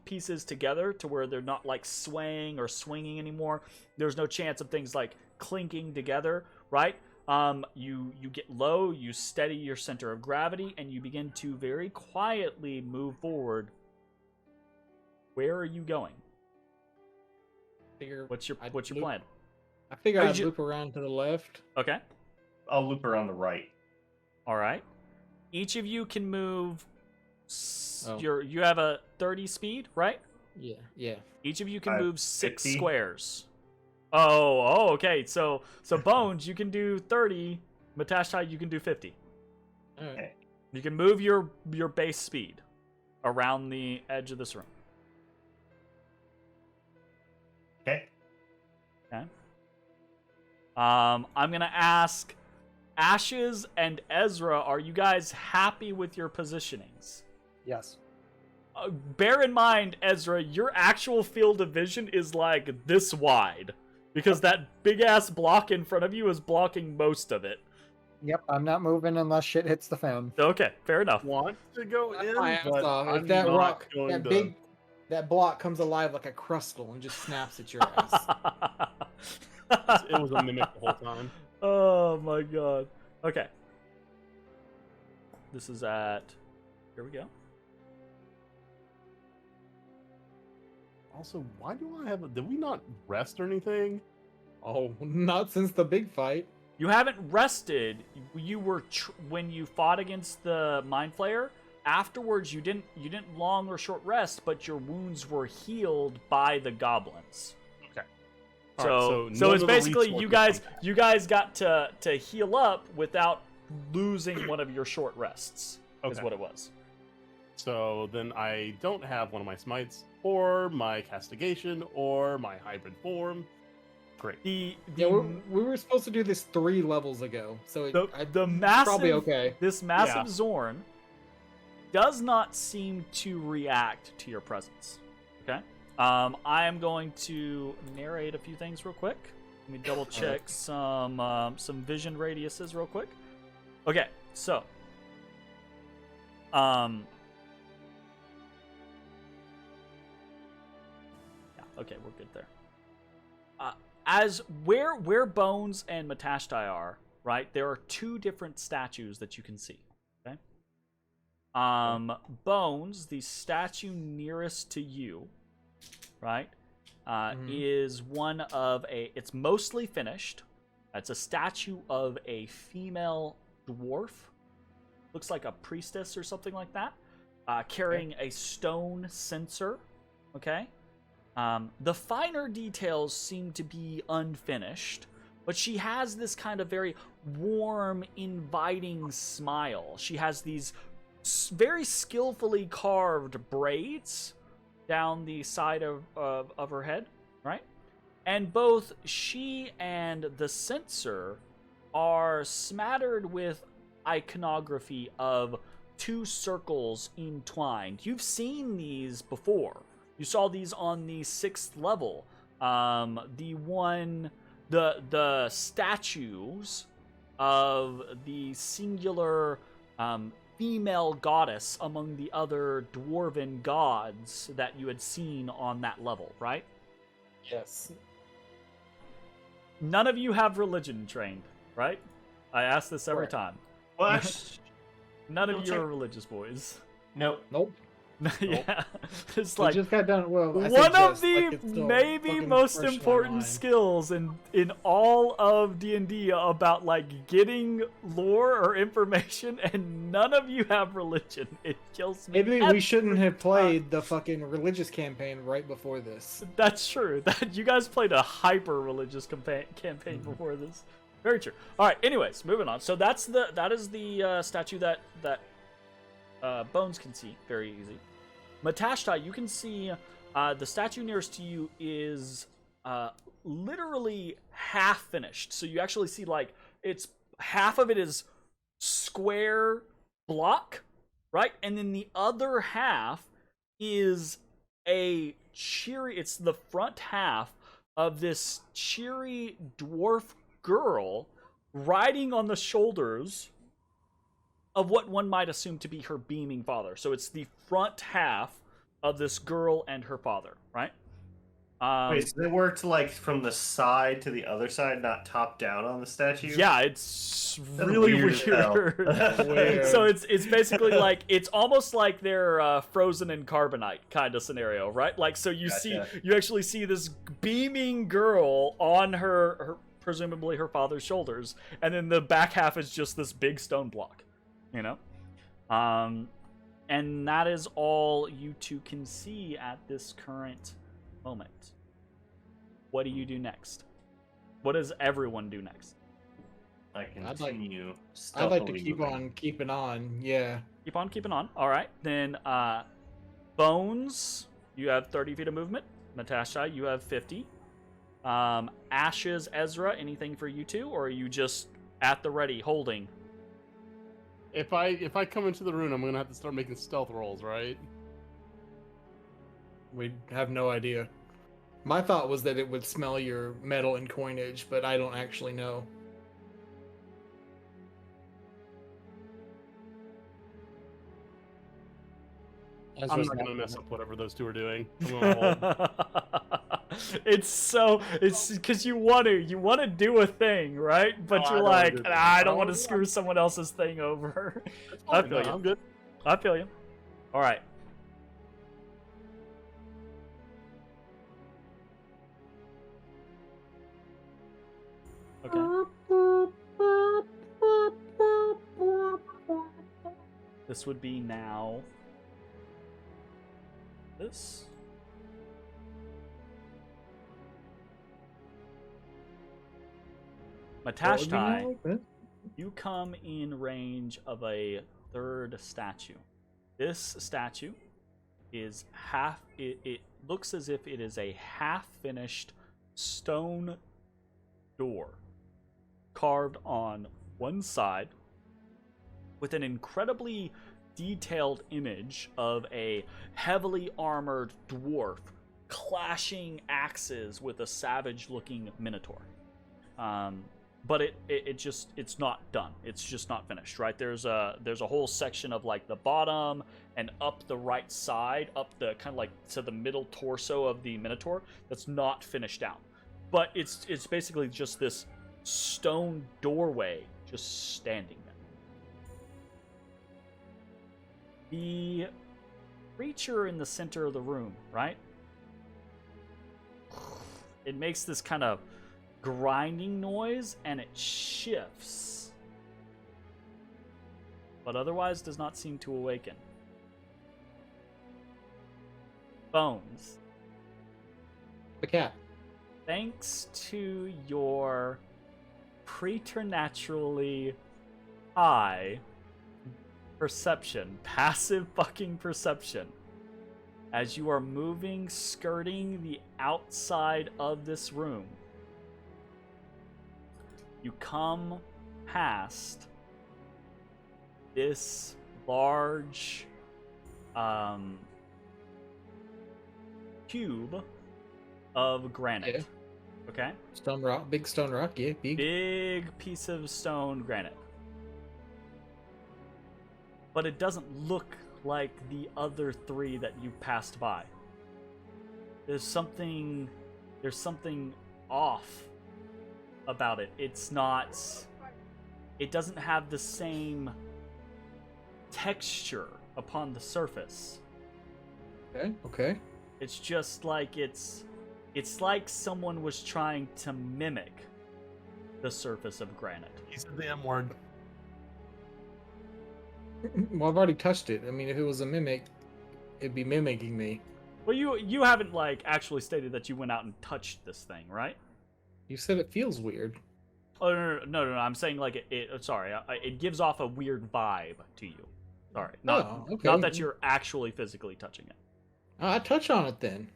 pieces together to where they're not like swaying or swinging anymore. There's no chance of things like clinking together, right? You get low, you steady your center of gravity, and you begin to very quietly move forward. Where are you going? What's your plan? I figure How I'd did you- loop around to the left. Okay. I'll loop around the right. All right. Each of you can move. Oh. You have a 30 speed, right? Yeah. Each of you can I have move 6 50. squares. Oh, okay. So Bones, you can do 30. Matashtai, you can do 50. All right. You can move your base speed around the edge of this room. Okay. Okay. I'm gonna ask Ashes and Ezra, are you guys happy with your positionings? Yes. Bear in mind, Ezra, your actual field of vision is like this wide. Because that big ass block in front of you is blocking most of it. Yep, I'm not moving unless shit hits the fan. Okay, fair enough. Want to go in, My ass but off. I'm If that not rock, going that that block comes alive like a crustal and just snaps at your ass. It was a mimic the whole time. Oh my god. Okay. This is at... Here we go. Also, why do I have a... Did we not rest or anything? Oh, not since the big fight. You haven't rested. You were when you fought against the Mind Flayer. Afterwards, you didn't long or short rest, but your wounds were healed by the goblins. Okay. So, Alright, so none it's of the basically resources you guys got to heal up without losing one of your short rests. Is Okay. what it was. So then I don't have one of my smites, or my castigation, or my hybrid form. Great. Yeah, we were supposed to do this 3 levels ago, so The massive, probably okay. This massive Yeah. Zorn does not seem to react to your presence. Okay. I am going to narrate a few things real quick. Let me double check some vision radiuses real quick. Okay, so yeah, okay, we're good there. As where Bones and Matashtai are, right? There are 2 different statues that you can see. Okay. Bones, the statue nearest to you, right, is one of it's mostly finished. It's a statue of a female dwarf. Looks like a priestess or something like that, carrying a stone censer. Okay. The finer details seem to be unfinished, but she has this kind of very warm, inviting smile. She has these very skillfully carved braids down the side of her head, right? And both she and the censer are smattered with iconography of 2 circles entwined. You've seen these before. You saw these on the 6th level. The statues of the singular female goddess among the other dwarven gods that you had seen on that level, right? Yes. None of you have religion trained, right? I ask this every Correct. time. Well, None of Don't you are check. religious boys. nope. Nope. Yeah, it's We like just got done. Well, I say one of just, the like it's still maybe fucking most fresh in my important mind. skills in all of D&D about like getting lore or information, and none of you have religion. It kills me. Maybe we every shouldn't have time. played the fucking religious campaign right before this. That's true. That you guys played a hyper religious campaign before this. Very true. All right. Anyways, moving on. So that is the statue that Bones can see very easy. Matashtai, you can see the statue nearest to you is literally half finished. So you actually see like it's half of it is square block, right? And then the other half is a cheery, it's the front half of this cheery dwarf girl riding on the shoulders of what one might assume to be her beaming father. So it's the front half of this girl and her father, right? Wait, so they worked like from the side to the other side, not top down on the statue? Yeah, it's That's really weird as hell. weird. Weird. So it's basically like it's almost like they're frozen in carbonite kind of scenario, right? Like so you Gotcha. you actually see this beaming girl on her presumably her father's shoulders, and then the back half is just this big stone block. you know. And that is all you two can see at this current moment. What do you do next? What does everyone do next? I continue. I'd like to stealthily keep moving. on keeping on. Yeah. Keep on keeping on. All right. Then, Bones, you have 30 feet of movement. Matashtai, you have 50. Ashes, Ezra, anything for you two? Or are you just at the ready, holding? If I come into the room, I'm gonna have to start making stealth rolls, right? We have no idea. My thought was that it would smell your metal and coinage, but I don't actually know. I'm not gonna mess up whatever those two are doing. I'm gonna hold. It's because you want to do a thing, right? But No, I you're don't wanna like, do that. I don't want to No, screw someone else's thing over. That's I fine. feel No, you. I'm good. I feel you. All right. Okay. This would be now. This. Matashtai, you come in range of a third statue. This statue is half. It looks as if it is a half-finished stone door carved on one side with an incredibly detailed image of a heavily armored dwarf clashing axes with a savage-looking minotaur. But it's not done. It's just not finished, right? There's a whole section of like the bottom and up the right side, up the kind of like to the middle torso of the minotaur that's not finished out. But it's basically just this stone doorway just standing there. The creature in the center of the room, right? It makes this kind of grinding noise and it shifts, but otherwise does not seem to awaken. Bones, The cat. thanks to your preternaturally high perception, passive fucking perception, as you are moving, skirting the outside of this room, you come past this large cube of granite. Yeah. Okay? Stone rock. Big stone rock. Yeah, big. Big piece of stone granite. But it doesn't look like the other three that you passed by. There's something off about it. It doesn't have the same texture upon the surface. Okay. It's just like it's like someone was trying to mimic the surface of granite. He said the M word. Well, I've already touched it. I mean, if it was a mimic, it'd be mimicking me. Well, you haven't like actually stated that you went out and touched this thing, right? You said it feels weird. Oh no! I'm saying like it gives off a weird vibe to you. Sorry, not that you're actually physically touching it. I touch on it then.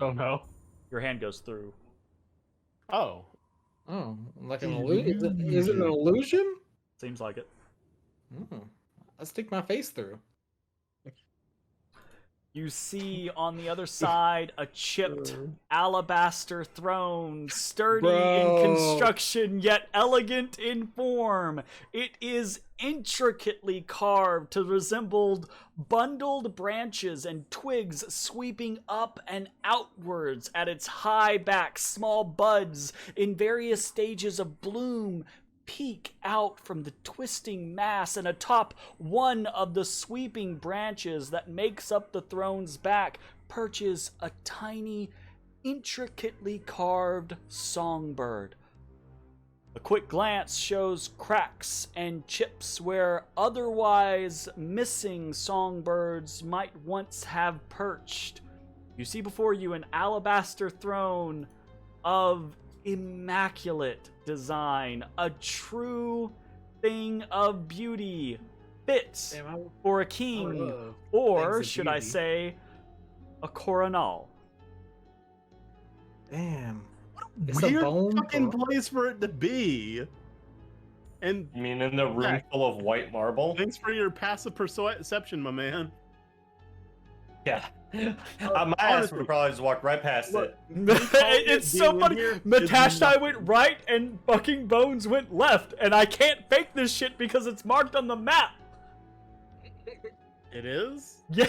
Oh no. Your hand goes through. Oh. Oh, like an illusion? Is it an illusion? Seems like it. I'll stick my face through. You see on the other side a chipped alabaster throne, sturdy in construction yet elegant in form. It is intricately carved to resemble bundled branches and twigs sweeping up and outwards at its high back. Small buds in various stages of bloom peek out from the twisting mass, and atop one of the sweeping branches that makes up the throne's back perches a tiny, intricately carved songbird. A quick glance shows cracks and chips where otherwise missing songbirds might once have perched. You see before you an alabaster throne of immaculate design, a true thing of beauty, fit for a king, or should I say, a coronal. Damn. It's weird fucking place for it to be. And You mean in the room full of white marble? thanks for your passive perception, my man. Yeah. My ass would have probably just walked right past it. It's so funny. Matashtai went right and fucking Bones went left, and I can't fake this shit because it's marked on the map. It is? Yeah,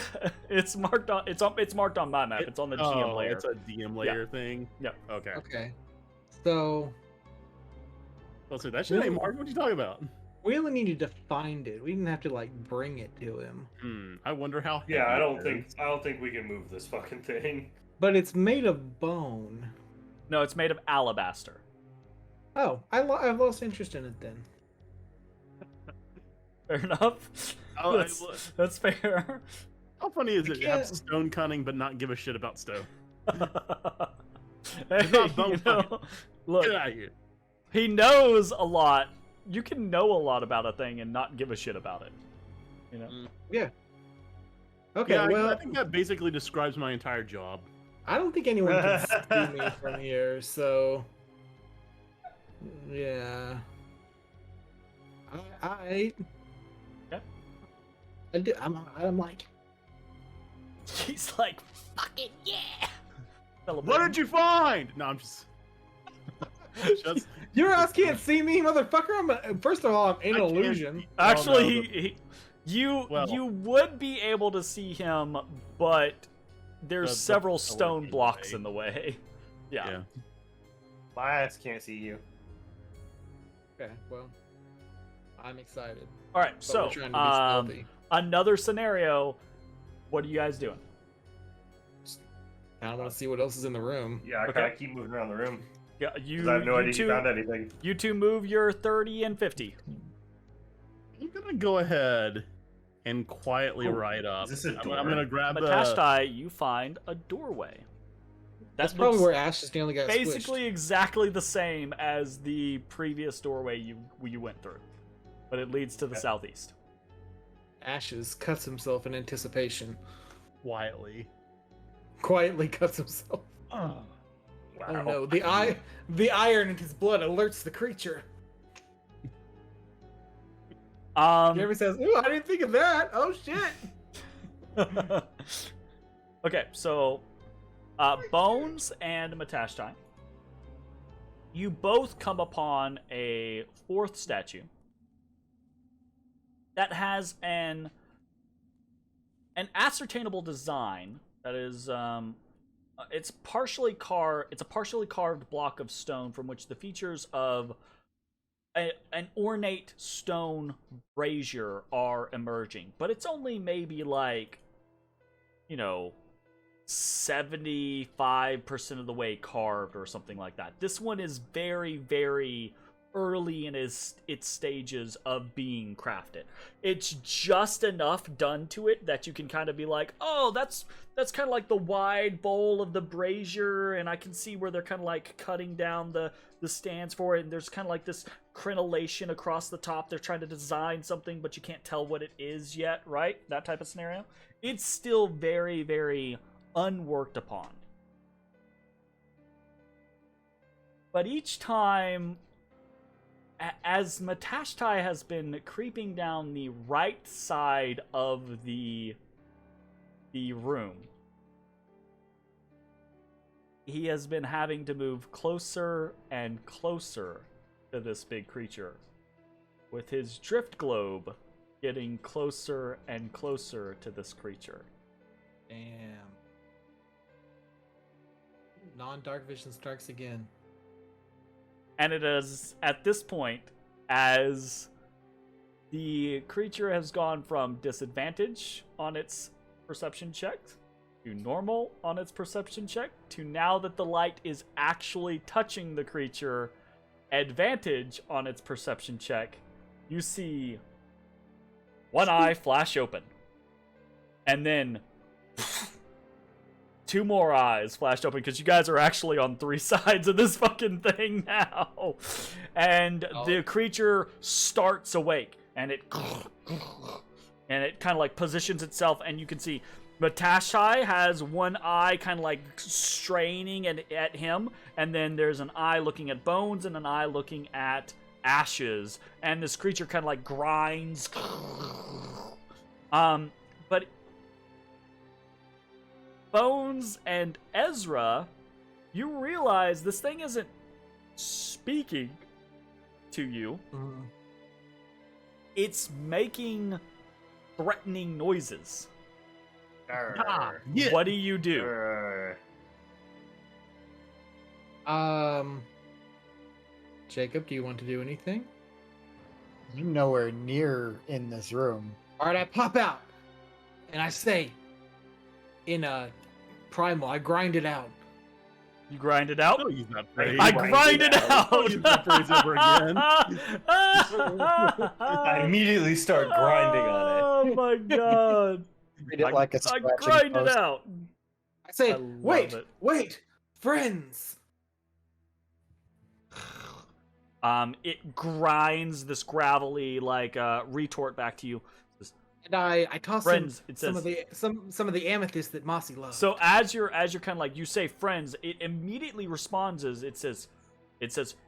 it's marked on. It's marked on my map. It's on the GM layer. It's a DM layer thing. Yeah. Okay. Okay. So Let's say that shit ain't marked. What you talking about? we only needed to find it. We didn't have to like bring it to him. I wonder how. Yeah, heavy I don't it is. think we can move this fucking thing. But it's made of bone. No, it's made of alabaster. Oh, I've lost interest in it then. Fair enough. That's fair. How funny is it to have stone cunning but not give a shit about stone? Hey, not bone you know, look, Get out of here. he knows a lot. You can know a lot about a thing and not give a shit about it. You know? Yeah. Okay, Yeah, well, I think that basically describes my entire job. I don't think anyone can see me from here, so yeah. I do. I'm like, He's like, fucking yeah! What did you find? No, I'm just. just your ass can't see me, motherfucker. First of all, I'm in I can't illusion. see- Actually, no, you would be able to see him, but there's The several pillar stone in the blocks way. in the way. Yeah. yeah. My ass can't see you. Okay, well, I'm excited. All right, But so we're trying to be stealthy. another scenario. What are you guys doing? I don't want to see what else is in the room. Yeah, I Okay. gotta keep moving around the room. Yeah, you. Because I have no idea two, you found anything. You two move your 30 and 50. I'm gonna go ahead and quietly Oh, ride up. is this a I'm door? gonna grab the. Matashtai, you find a doorway. That's That probably looks where Ash just nearly got basically exactly the same as the previous doorway you went through, but it leads to the southeast. squished. Ashes cuts himself in anticipation. Quietly. Quietly cuts himself. Wow. Oh no! The iron in his blood alerts the creature. Jeremy says, "Ooh, I didn't think of that. Oh shit!" Okay, so Bones and Matashtai, you both come upon a fourth statue that has an ascertainable design that is it's a partially carved block of stone from which the features of an ornate stone brazier are emerging, but it's only maybe like, 75% of the way carved or something like that. This one is very, very early in its stages of being crafted. It's just enough done to it that you can kind of be like, oh, that's kind of like the wide bowl of the brazier, and I can see where they're kind of like cutting down the stands for it, and there's kind of like this crenellation across the top. They're trying to design something, but you can't tell what it is yet, right? That type of scenario. It's still very, very unworked upon. But each time, as Matashtai has been creeping down the right side of the room, he has been having to move closer and closer to this big creature, with his drift globe getting closer and closer to this creature. Damn. Non-dark vision strikes again. And it is at this point, as the creature has gone from disadvantage on its perception check to normal on its perception check to now that the light is actually touching the creature advantage on its perception check, you see one eye flash open. And then 2 more eyes flashed open, because you guys are actually on 3 sides of this fucking thing now. And the creature starts awake, and it kind of like positions itself, and you can see Matashtai has one eye kind of like straining at him, and then there's an eye looking at Bones and an eye looking at Ashes, and this creature kind of like grinds. But Bones and Ezrah, you realize this thing isn't speaking to you. It's making threatening noises. Yeah. What do you do? Jacob, do you want to do anything? I'm nowhere near in this room. All right, I pop out, and I say, in a primal, I grind it out. You grind it out? Don't use that phrase. I grind it out! Don't use that phrase ever again. I immediately start grinding on Oh my god. Treat it like a I scratching grind it post. out. I say, I love wait, it. wait, friends. It grinds this gravelly like retort back to you. And I toss Friends, him it some says. of the amethyst that Mossy loves. So as you're kind of like, you say friends, it immediately responds as it says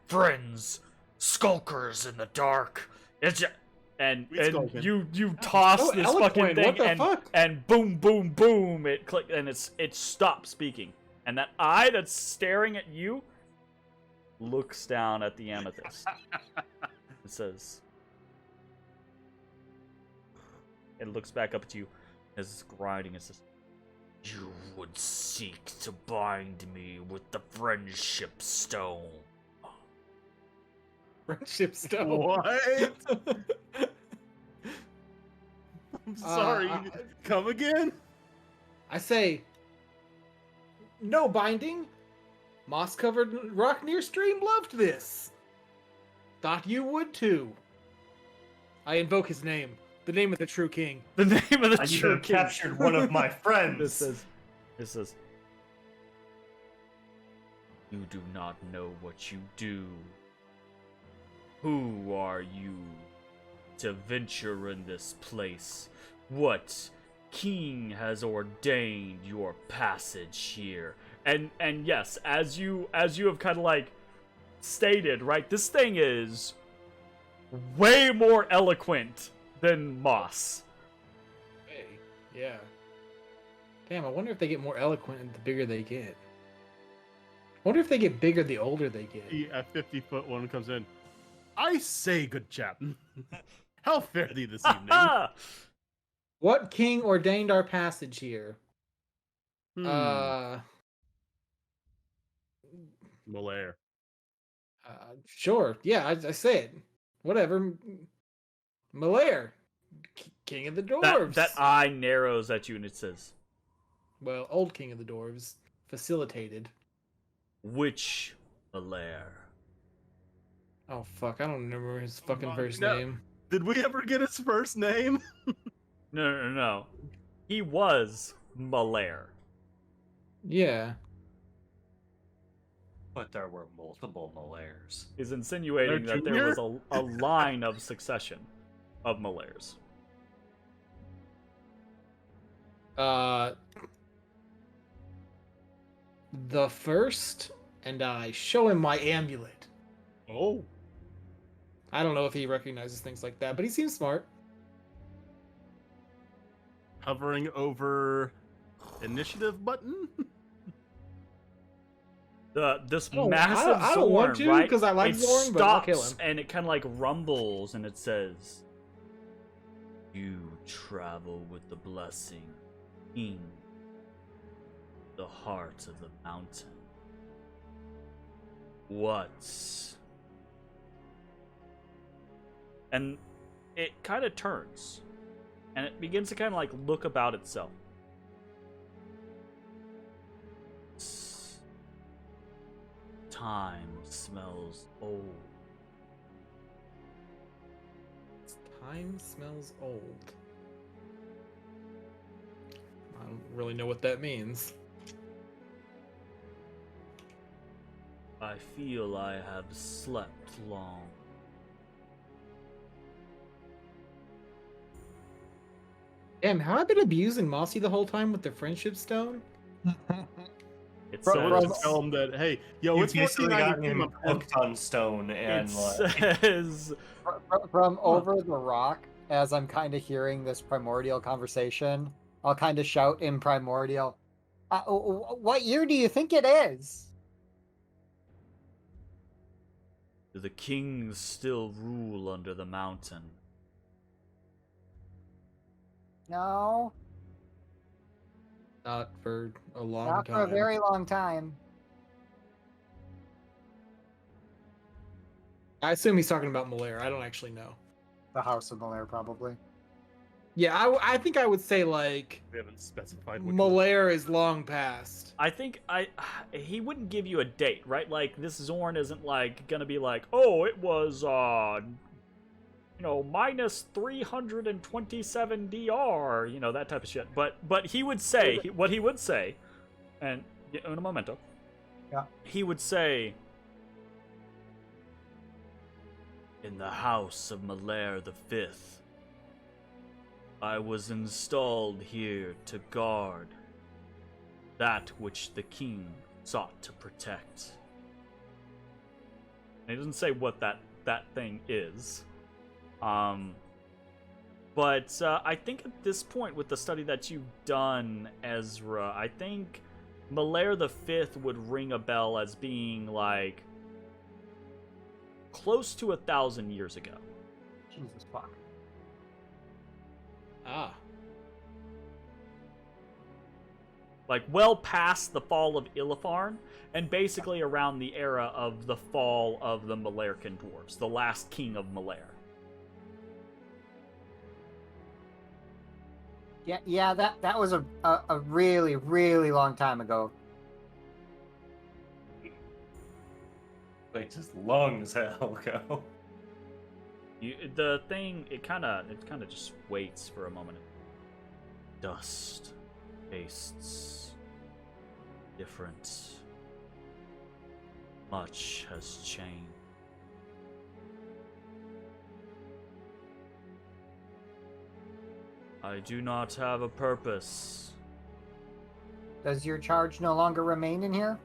friends, skulkers in the dark. It's just, and skulking. you toss so this eloquent, fucking thing, what the and fuck? and boom boom boom, it click, and it stops speaking, and that eye that's staring at you looks down at the amethyst. It says, it looks back up at you as it's grinding. It says, "You would seek to bind me with the friendship stone." Friendship stone. What? I'm sorry. Come again? I say, no binding. Moss-covered rock near stream loved this. Thought you would too. I invoke his name, the name of the true king. The name of the it. You true have king. captured one of my friends. This says, "You do not know what you do. Who are you to venture in this place? What king has ordained your passage here?" And yes, as you have kind of like stated, right, this thing is way more eloquent than Moss. Hey, yeah. Damn, I wonder if they get more eloquent the bigger they get. I wonder if they get bigger the older they get. A 50-foot one comes in. I say, good chap. How fare thee this evening? What king ordained our passage here? Malaire. Sure. Yeah, I say it. Whatever. Malaire, king of the dwarves. That eye narrows at you and it says, Well, old king of the dwarves, facilitated. "Which Malaire?" Oh fuck, I don't remember his fucking first no. name. Did we ever get his first name? No. He was Malaire. Yeah. But there were multiple Malairs. Is insinuating They're that there was a line of succession of Malairs. The first, and I show him my amulet. Oh. I don't know if he recognizes things like that, but he seems smart. Hovering over initiative button? This I don't- massive I don't want Zorn, to, right? 'cause I like it Zorn, but I'll kill stops him. and it kind of like rumbles and it says, "You travel with the blessing, King, the heart of the mountain. What?" And it kind of turns and it begins to kind of like look about itself. time smells old. Time smells old. I don't really know what that means. I feel I have slept long. Damn, have I been abusing Mossy the whole time with the friendship stone? It Bro, So says, let's tell him that, hey, yo, You've it's basically gotten 1492, him my friend. hooked on stone and it like, says, From over the rock, as I'm kind of hearing this primordial conversation, I'll kind of shout in primordial, what year do you think it is? "Do the kings still rule under the mountain?" No, Not for a long not time. for a very long time. I assume he's talking about Malaire. I don't actually know. The House of Malaire, probably. Yeah, I think I would say like We haven't specified which one. Malaire is long past. I think he wouldn't give you a date, right? Like, this Zorn isn't like gonna be like, oh, it was minus 327 DR, that type of shit. But he would say what he would say, and un momento. Yeah. He would say, "In the house of Malaire the Fifth, I was installed here to guard that which the king sought to protect." And he doesn't say what that thing is. But I think at this point, with the study that you've done, Ezra, I think Malaire the Fifth would ring a bell as being like close to 1,000 years ago. Jesus fuck. Ah. Like, well past the fall of Illifarn, and basically around the era of the fall of the Malairkan dwarves, the last king of Malaire. Yeah, that was a really, really long time ago. like just long as hell ago. The thing, it kind of just waits for a moment. Dust tastes different. Much has changed. I do not have a purpose. Does your charge no longer remain in here?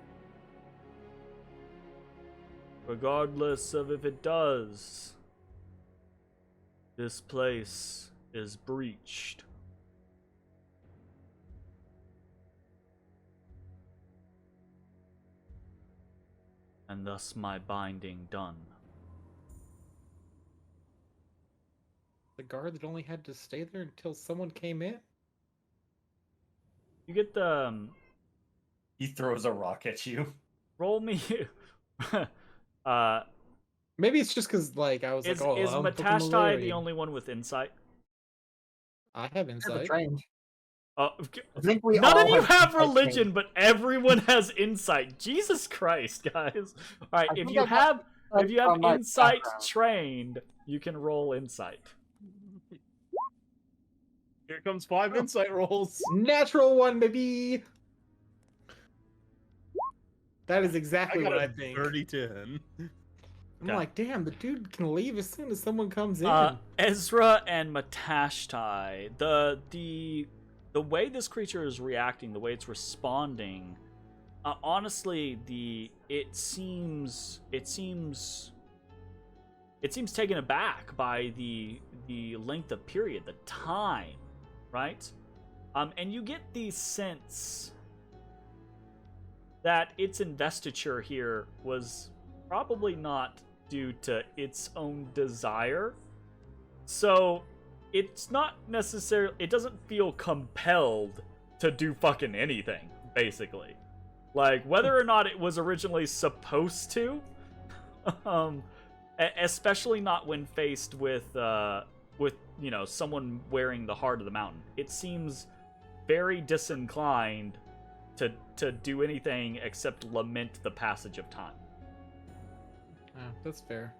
Regardless of if it does, this place is breached. And thus my binding done. The guard that only had to stay there until someone came in? You get the He throws a rock at you. roll me. Maybe it's just because like I was Is like, oh, I'm fucking Matashtai the Malarian. only one with insight? I have Never insight. trained. Uh, I think we None all of you have insight religion, trained. but everyone has insight. Jesus Christ, guys! All right, I if think you I got have from my insight background. trained, you can roll insight. Here comes 5 insight rolls. Natural one, baby. That is I exactly got what I a think. dirty 10. I'm Okay. like, damn, the dude can leave as soon as someone comes in. Ezra and Matashtai, the way this creature is reacting, the way it's responding, honestly, it seems taken aback by the length of period, the time, right? And you get the sense that its investiture here was probably not due to its own desire. So it's not necessarily, it doesn't feel compelled to do fucking anything, basically. Like, whether or not it was originally supposed to, especially not when faced with someone wearing the heart of the mountain. It seems very disinclined to do anything except lament the passage of time. That's fair.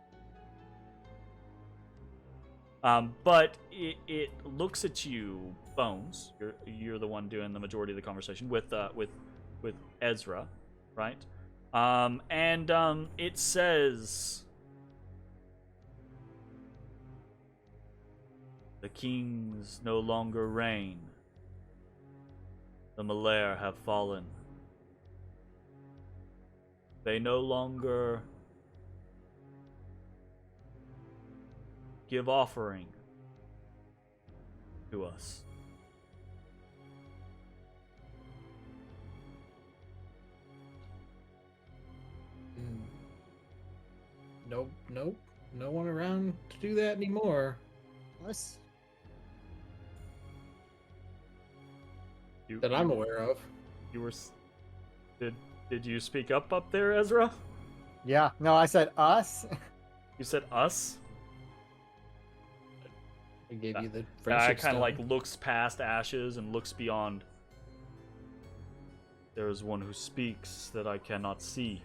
But it looks at you, Bones. You're the one doing the majority of the conversation with Ezra, right? And it says, "The kings no longer reign. The Malaire have fallen. They no longer give offering to us. Nope. No one around to do that anymore. Let's That I'm aware of. You were. Did you speak up there, Ezra? Yeah, no, I said us. You said us? I gave you the I friendship kind of stone. like looks past Ashes and looks beyond. There is one who speaks that I cannot see.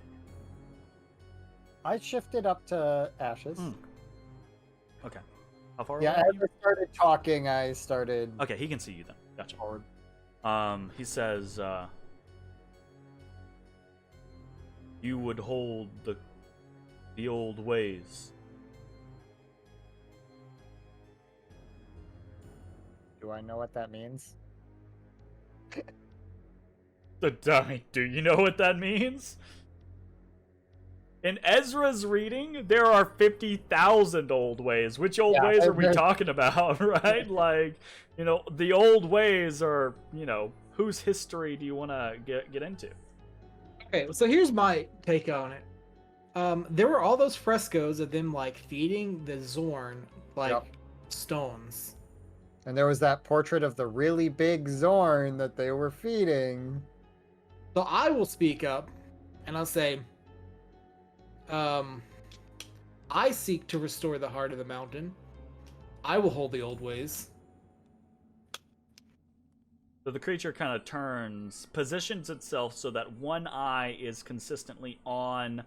I shifted up to Ashes. Okay. How far Yeah, away as are you? I started talking, I started Okay, he can see you then. Gotcha. forward. He says, you would hold the old ways. Do I know what that means? Do you know what that means? In Ezra's reading, there are 50,000 old ways. Which old Yeah, ways are we there's- talking about, right? Like, the old ways are, whose history do you want to get into? Okay, so here's my take on it. There were all those frescoes of them like feeding the Zorn like Yep. stones. And there was that portrait of the really big Zorn that they were feeding. So I will speak up and I'll say, I seek to restore the heart of the mountain. I will hold the old ways. So the creature kind of positions itself so that one eye is consistently on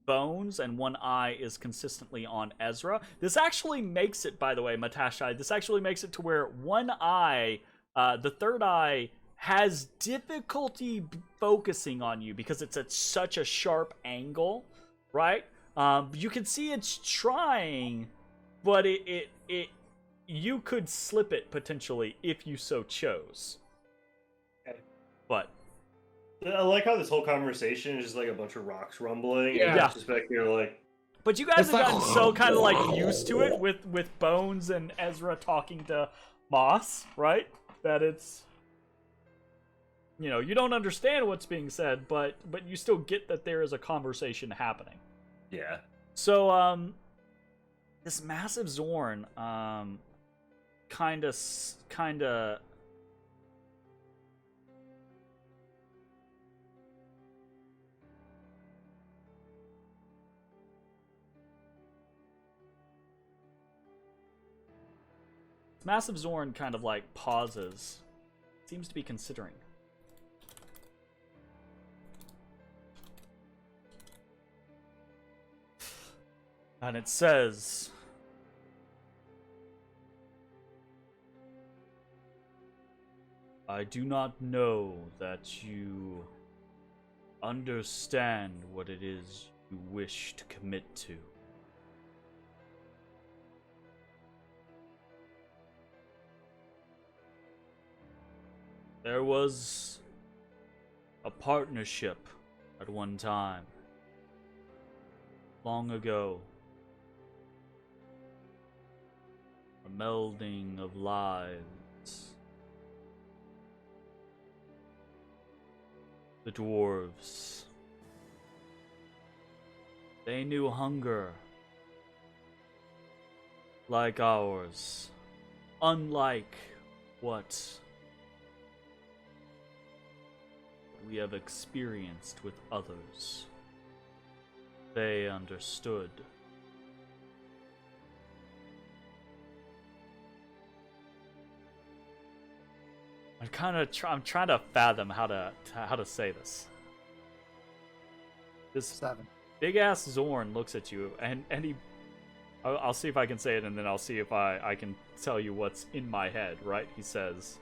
Bones and one eye is consistently on Ezra. This actually makes it, by the way, Matashtai, this actually makes it to where one eye, the third eye, has difficulty focusing on you because it's at such a sharp angle, right? You can see it's trying, but you could slip it potentially if you so chose. But I like how this whole conversation is just like a bunch of rocks rumbling. Yeah. And just back here, like, But you guys It's have like- gotten so kind of like used to it with Bones and Ezra talking to Moss, right? That it's, you don't understand what's being said, but you still get that there is a conversation happening. yeah. So this massive Zorn kind of Massive Zorn kind of like pauses. Seems to be considering. And it says, I do not know that you understand what it is you wish to commit to. There was a partnership at one time, long ago. A melding of lives. The dwarves. They knew hunger like ours, unlike what we have experienced with others. They understood. I'm trying to fathom how to say this. This 7. Big ass Zorn looks at you, and he. I'll see if I can say it, and then I'll see if I can tell you what's in my head. Right? He says,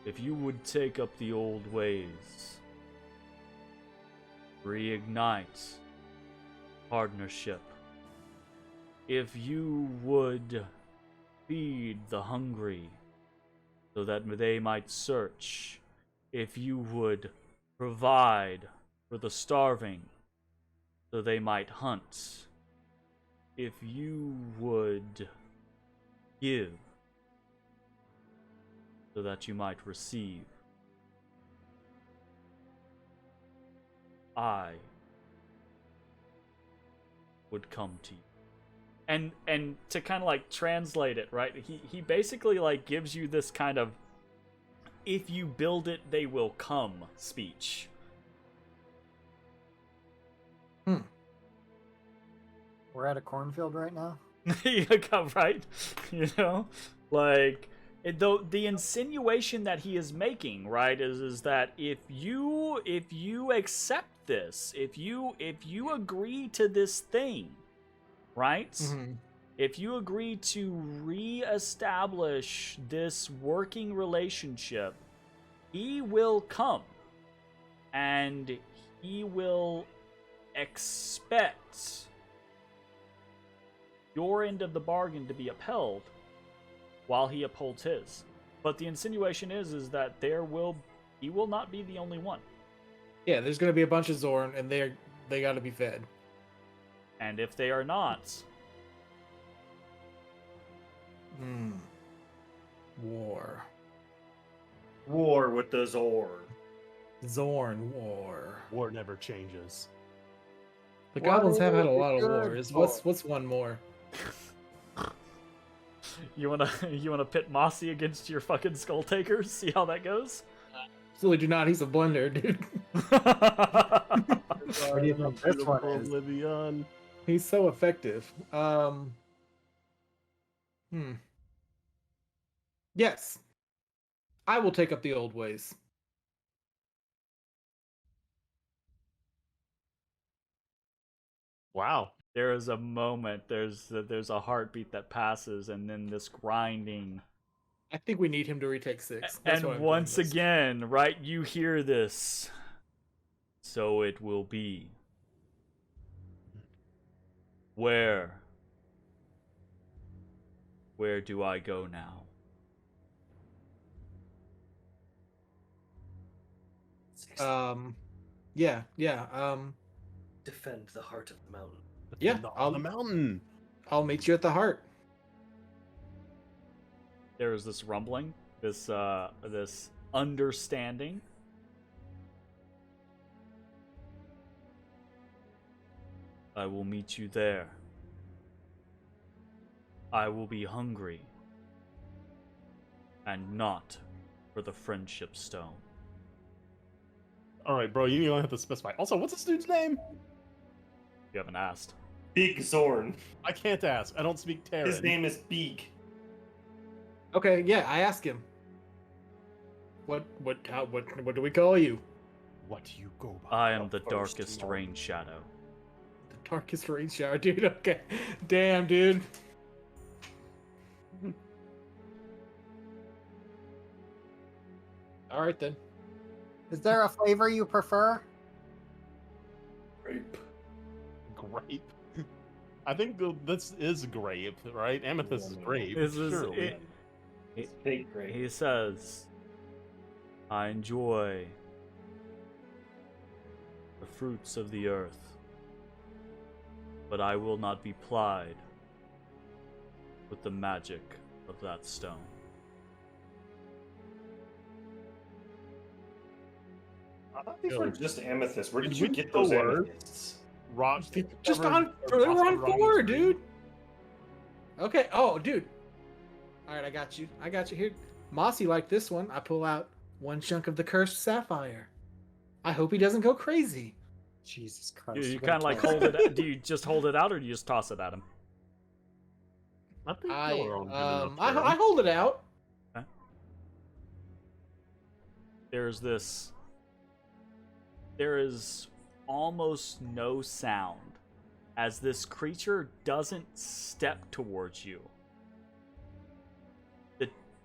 if you would take up the old ways, reignite partnership. If you would feed the hungry so that they might search, if you would provide for the starving so they might hunt, if you would give so that you might receive, I would come to you. And to kind of like translate it, right? He basically like gives you this kind of if you build it they will come speech. We're at a cornfield right now. You come, right? You know, like though the insinuation that he is making, right, is that if you accept this, if you agree to this thing, right? Mm-hmm. If you agree to re-establish this working relationship, he will come and he will expect your end of the bargain to be upheld while he upholds his. But the insinuation is that he will not be the only one. Yeah, there's gonna be a bunch of Zorn, and they got to be fed. And if they are not, War. War with the Zorn. Zorn war. War never changes. The goblins have had a lot of Good wars. war. What's one more? you wanna pit Mossy against your fucking Skull Takers? See how that goes? Absolutely do not. He's a blender, dude. What do you think this one Beautiful is? Oblivion. He's so effective. Yes. I will take up the old ways. Wow. There is a moment, there's a heartbeat that passes, and then this grinding. I think we need him to retake 6. That's why And I'm once doing this. again, right, you hear this. So it will be. Where do I go now? Yeah. Defend the heart of the mountain. Yeah, On the mountain. I'll meet you at the heart. There is this rumbling, this understanding. I will meet you there. I will be hungry, and not for the friendship stone. All right, bro. You don't have to specify. Also, what's this dude's name? You haven't asked. Big Zorn. I can't ask. I don't speak Terran. His name is Beak. Okay, yeah, I ask him. What do we call you? What do you go by? I am the First darkest one. rain shadow. The darkest rain shower, dude. Okay. Damn, dude. All right then. Is there a flavor you prefer? Grape. Grape. I think this is grape, right? Amethyst is grape. This is surely. it. It's fake grape. He says, I enjoy the fruits of the earth, but I will not be plied with the magic of that stone. I thought these were just amethysts. Where did Did you we get those go word? amethysts? Rock. Just on, we're on 4, dude. Okay. Oh, dude. All right, I got you. Here. Mossy liked this one. I pull out one chunk of the cursed sapphire. I hope he doesn't go crazy. Jesus Christ. You you're kind of gonna like kill hold me. it. Do you just hold it out, or do you just toss it at him? I think I y'all are on good enough I hold it out. Okay. there is almost no sound as this creature doesn't step towards you.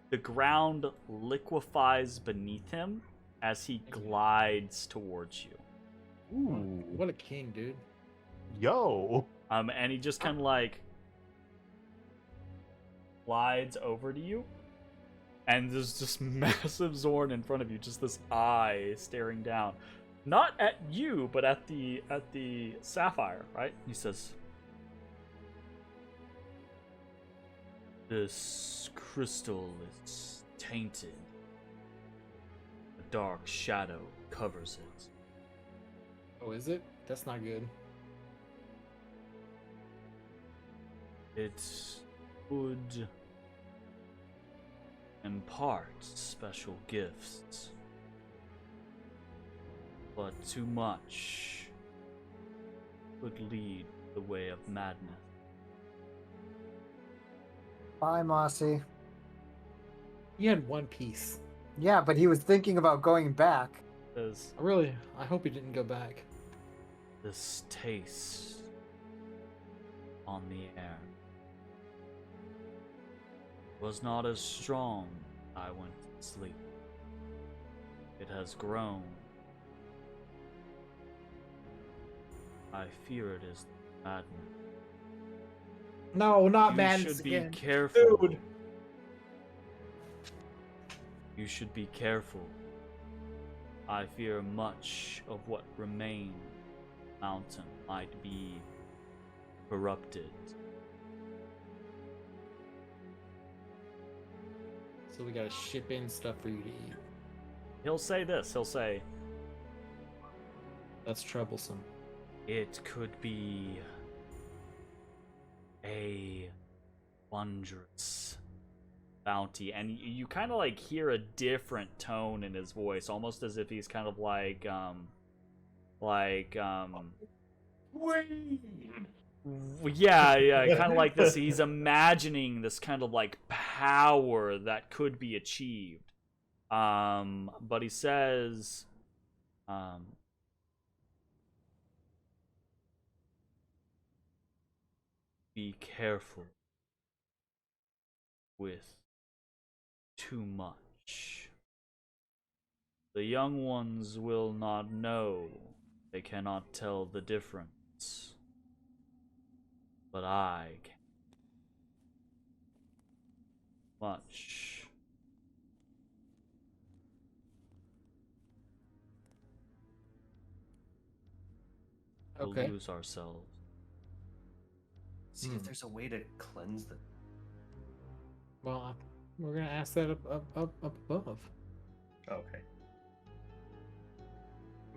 The ground liquefies beneath him as he glides towards you. Ooh. What a king, dude. Yo. And he just kind of like glides over to you, and there's this massive Zorn in front of you, just this eye staring down, not at you, but at the sapphire. Right? He says, "This crystal is tainted. A dark shadow covers it." Oh, is it? That's not good. It would impart special gifts, but too much would lead the way of madness. Bye, Mossy. He had one piece. Yeah, but he was thinking about going back. Says, I hope he didn't go back. this taste on the air was not as strong when I went to sleep. It has grown. I fear it is madness. No, not You madness should be again. careful. Dude. You should be careful. I fear much of what remains mountain might be corrupted. So we gotta ship in stuff for you to eat. He'll say this. He'll say, That's troublesome. it could be a wondrous bounty. And you kind of like hear a different tone in his voice, almost as if he's kind of like yeah, kind of like this. He's imagining this kind of like power that could be achieved. But he says, be careful with too much. The young ones will not know. They cannot tell the difference. But I can. Much. We'll Okay. lose ourselves. See if there's a way to cleanse them. Well, we're gonna ask that up above. Okay.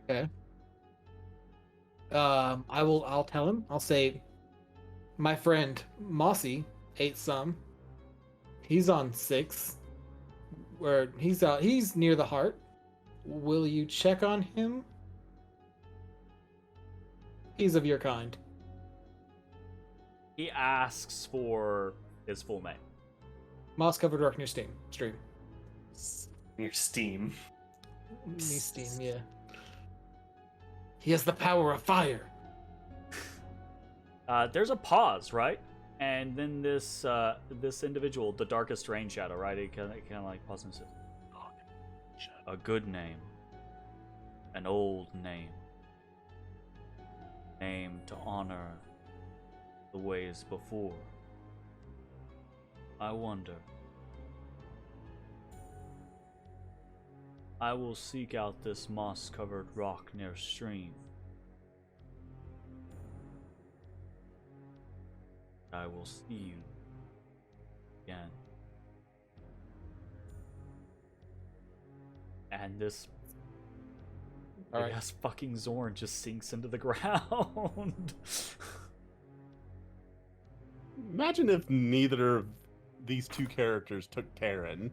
Okay. I'll tell him. I'll say, my friend Mossy ate some. He's on 6. Where he's near the heart. Will you check on him? He's of your kind. He asks for his full name. Moss covered rock near stream. Near Steam. Near steam, yeah. He has the power of fire. There's a pause, right? And then this individual, the darkest rain shadow, right? He kind of like pauses and says, "A good name, an old name to honor the ways before. I wonder. I will seek out this moss-covered rock near stream. I will see you again." And this Alright. big-ass fucking Zorn just sinks into the ground. Imagine if neither of these two characters took Terran.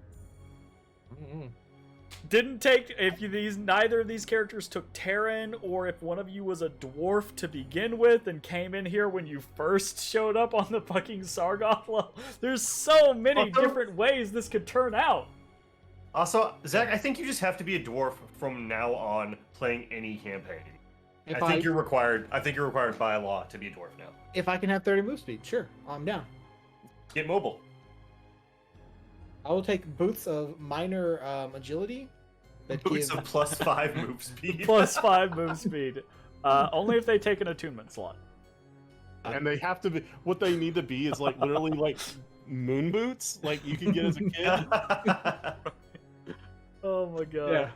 Neither of these characters took Terran, or if one of you was a dwarf to begin with and came in here when you first showed up on the fucking Sargoth level. There's so many different ways this could turn out. Also, Zach, I think you just have to be a dwarf from now on playing any campaign. If I think you're required. I think you're required by law to be a dwarf now. If I can have 30 move speed, sure, I'm down. Get mobile. I will take boots of minor agility. That Boots give of +5 move speed. +5 move speed. Only if they take an attunement slot. And they have to be. What they need to be is like literally like moon boots, like you can get as a kid. Oh my god. Yeah.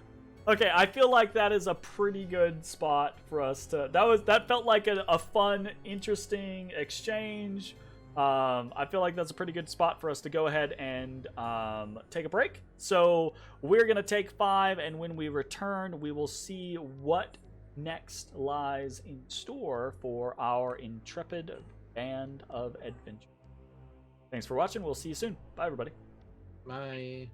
Okay, I feel like that is a pretty good spot for us to. That felt like a fun, interesting exchange. I feel like that's a pretty good spot for us to go ahead and take a break. So we're gonna take 5, and when we return, we will see what next lies in store for our intrepid band of adventure. Thanks for watching. We'll see you soon. Bye, everybody. my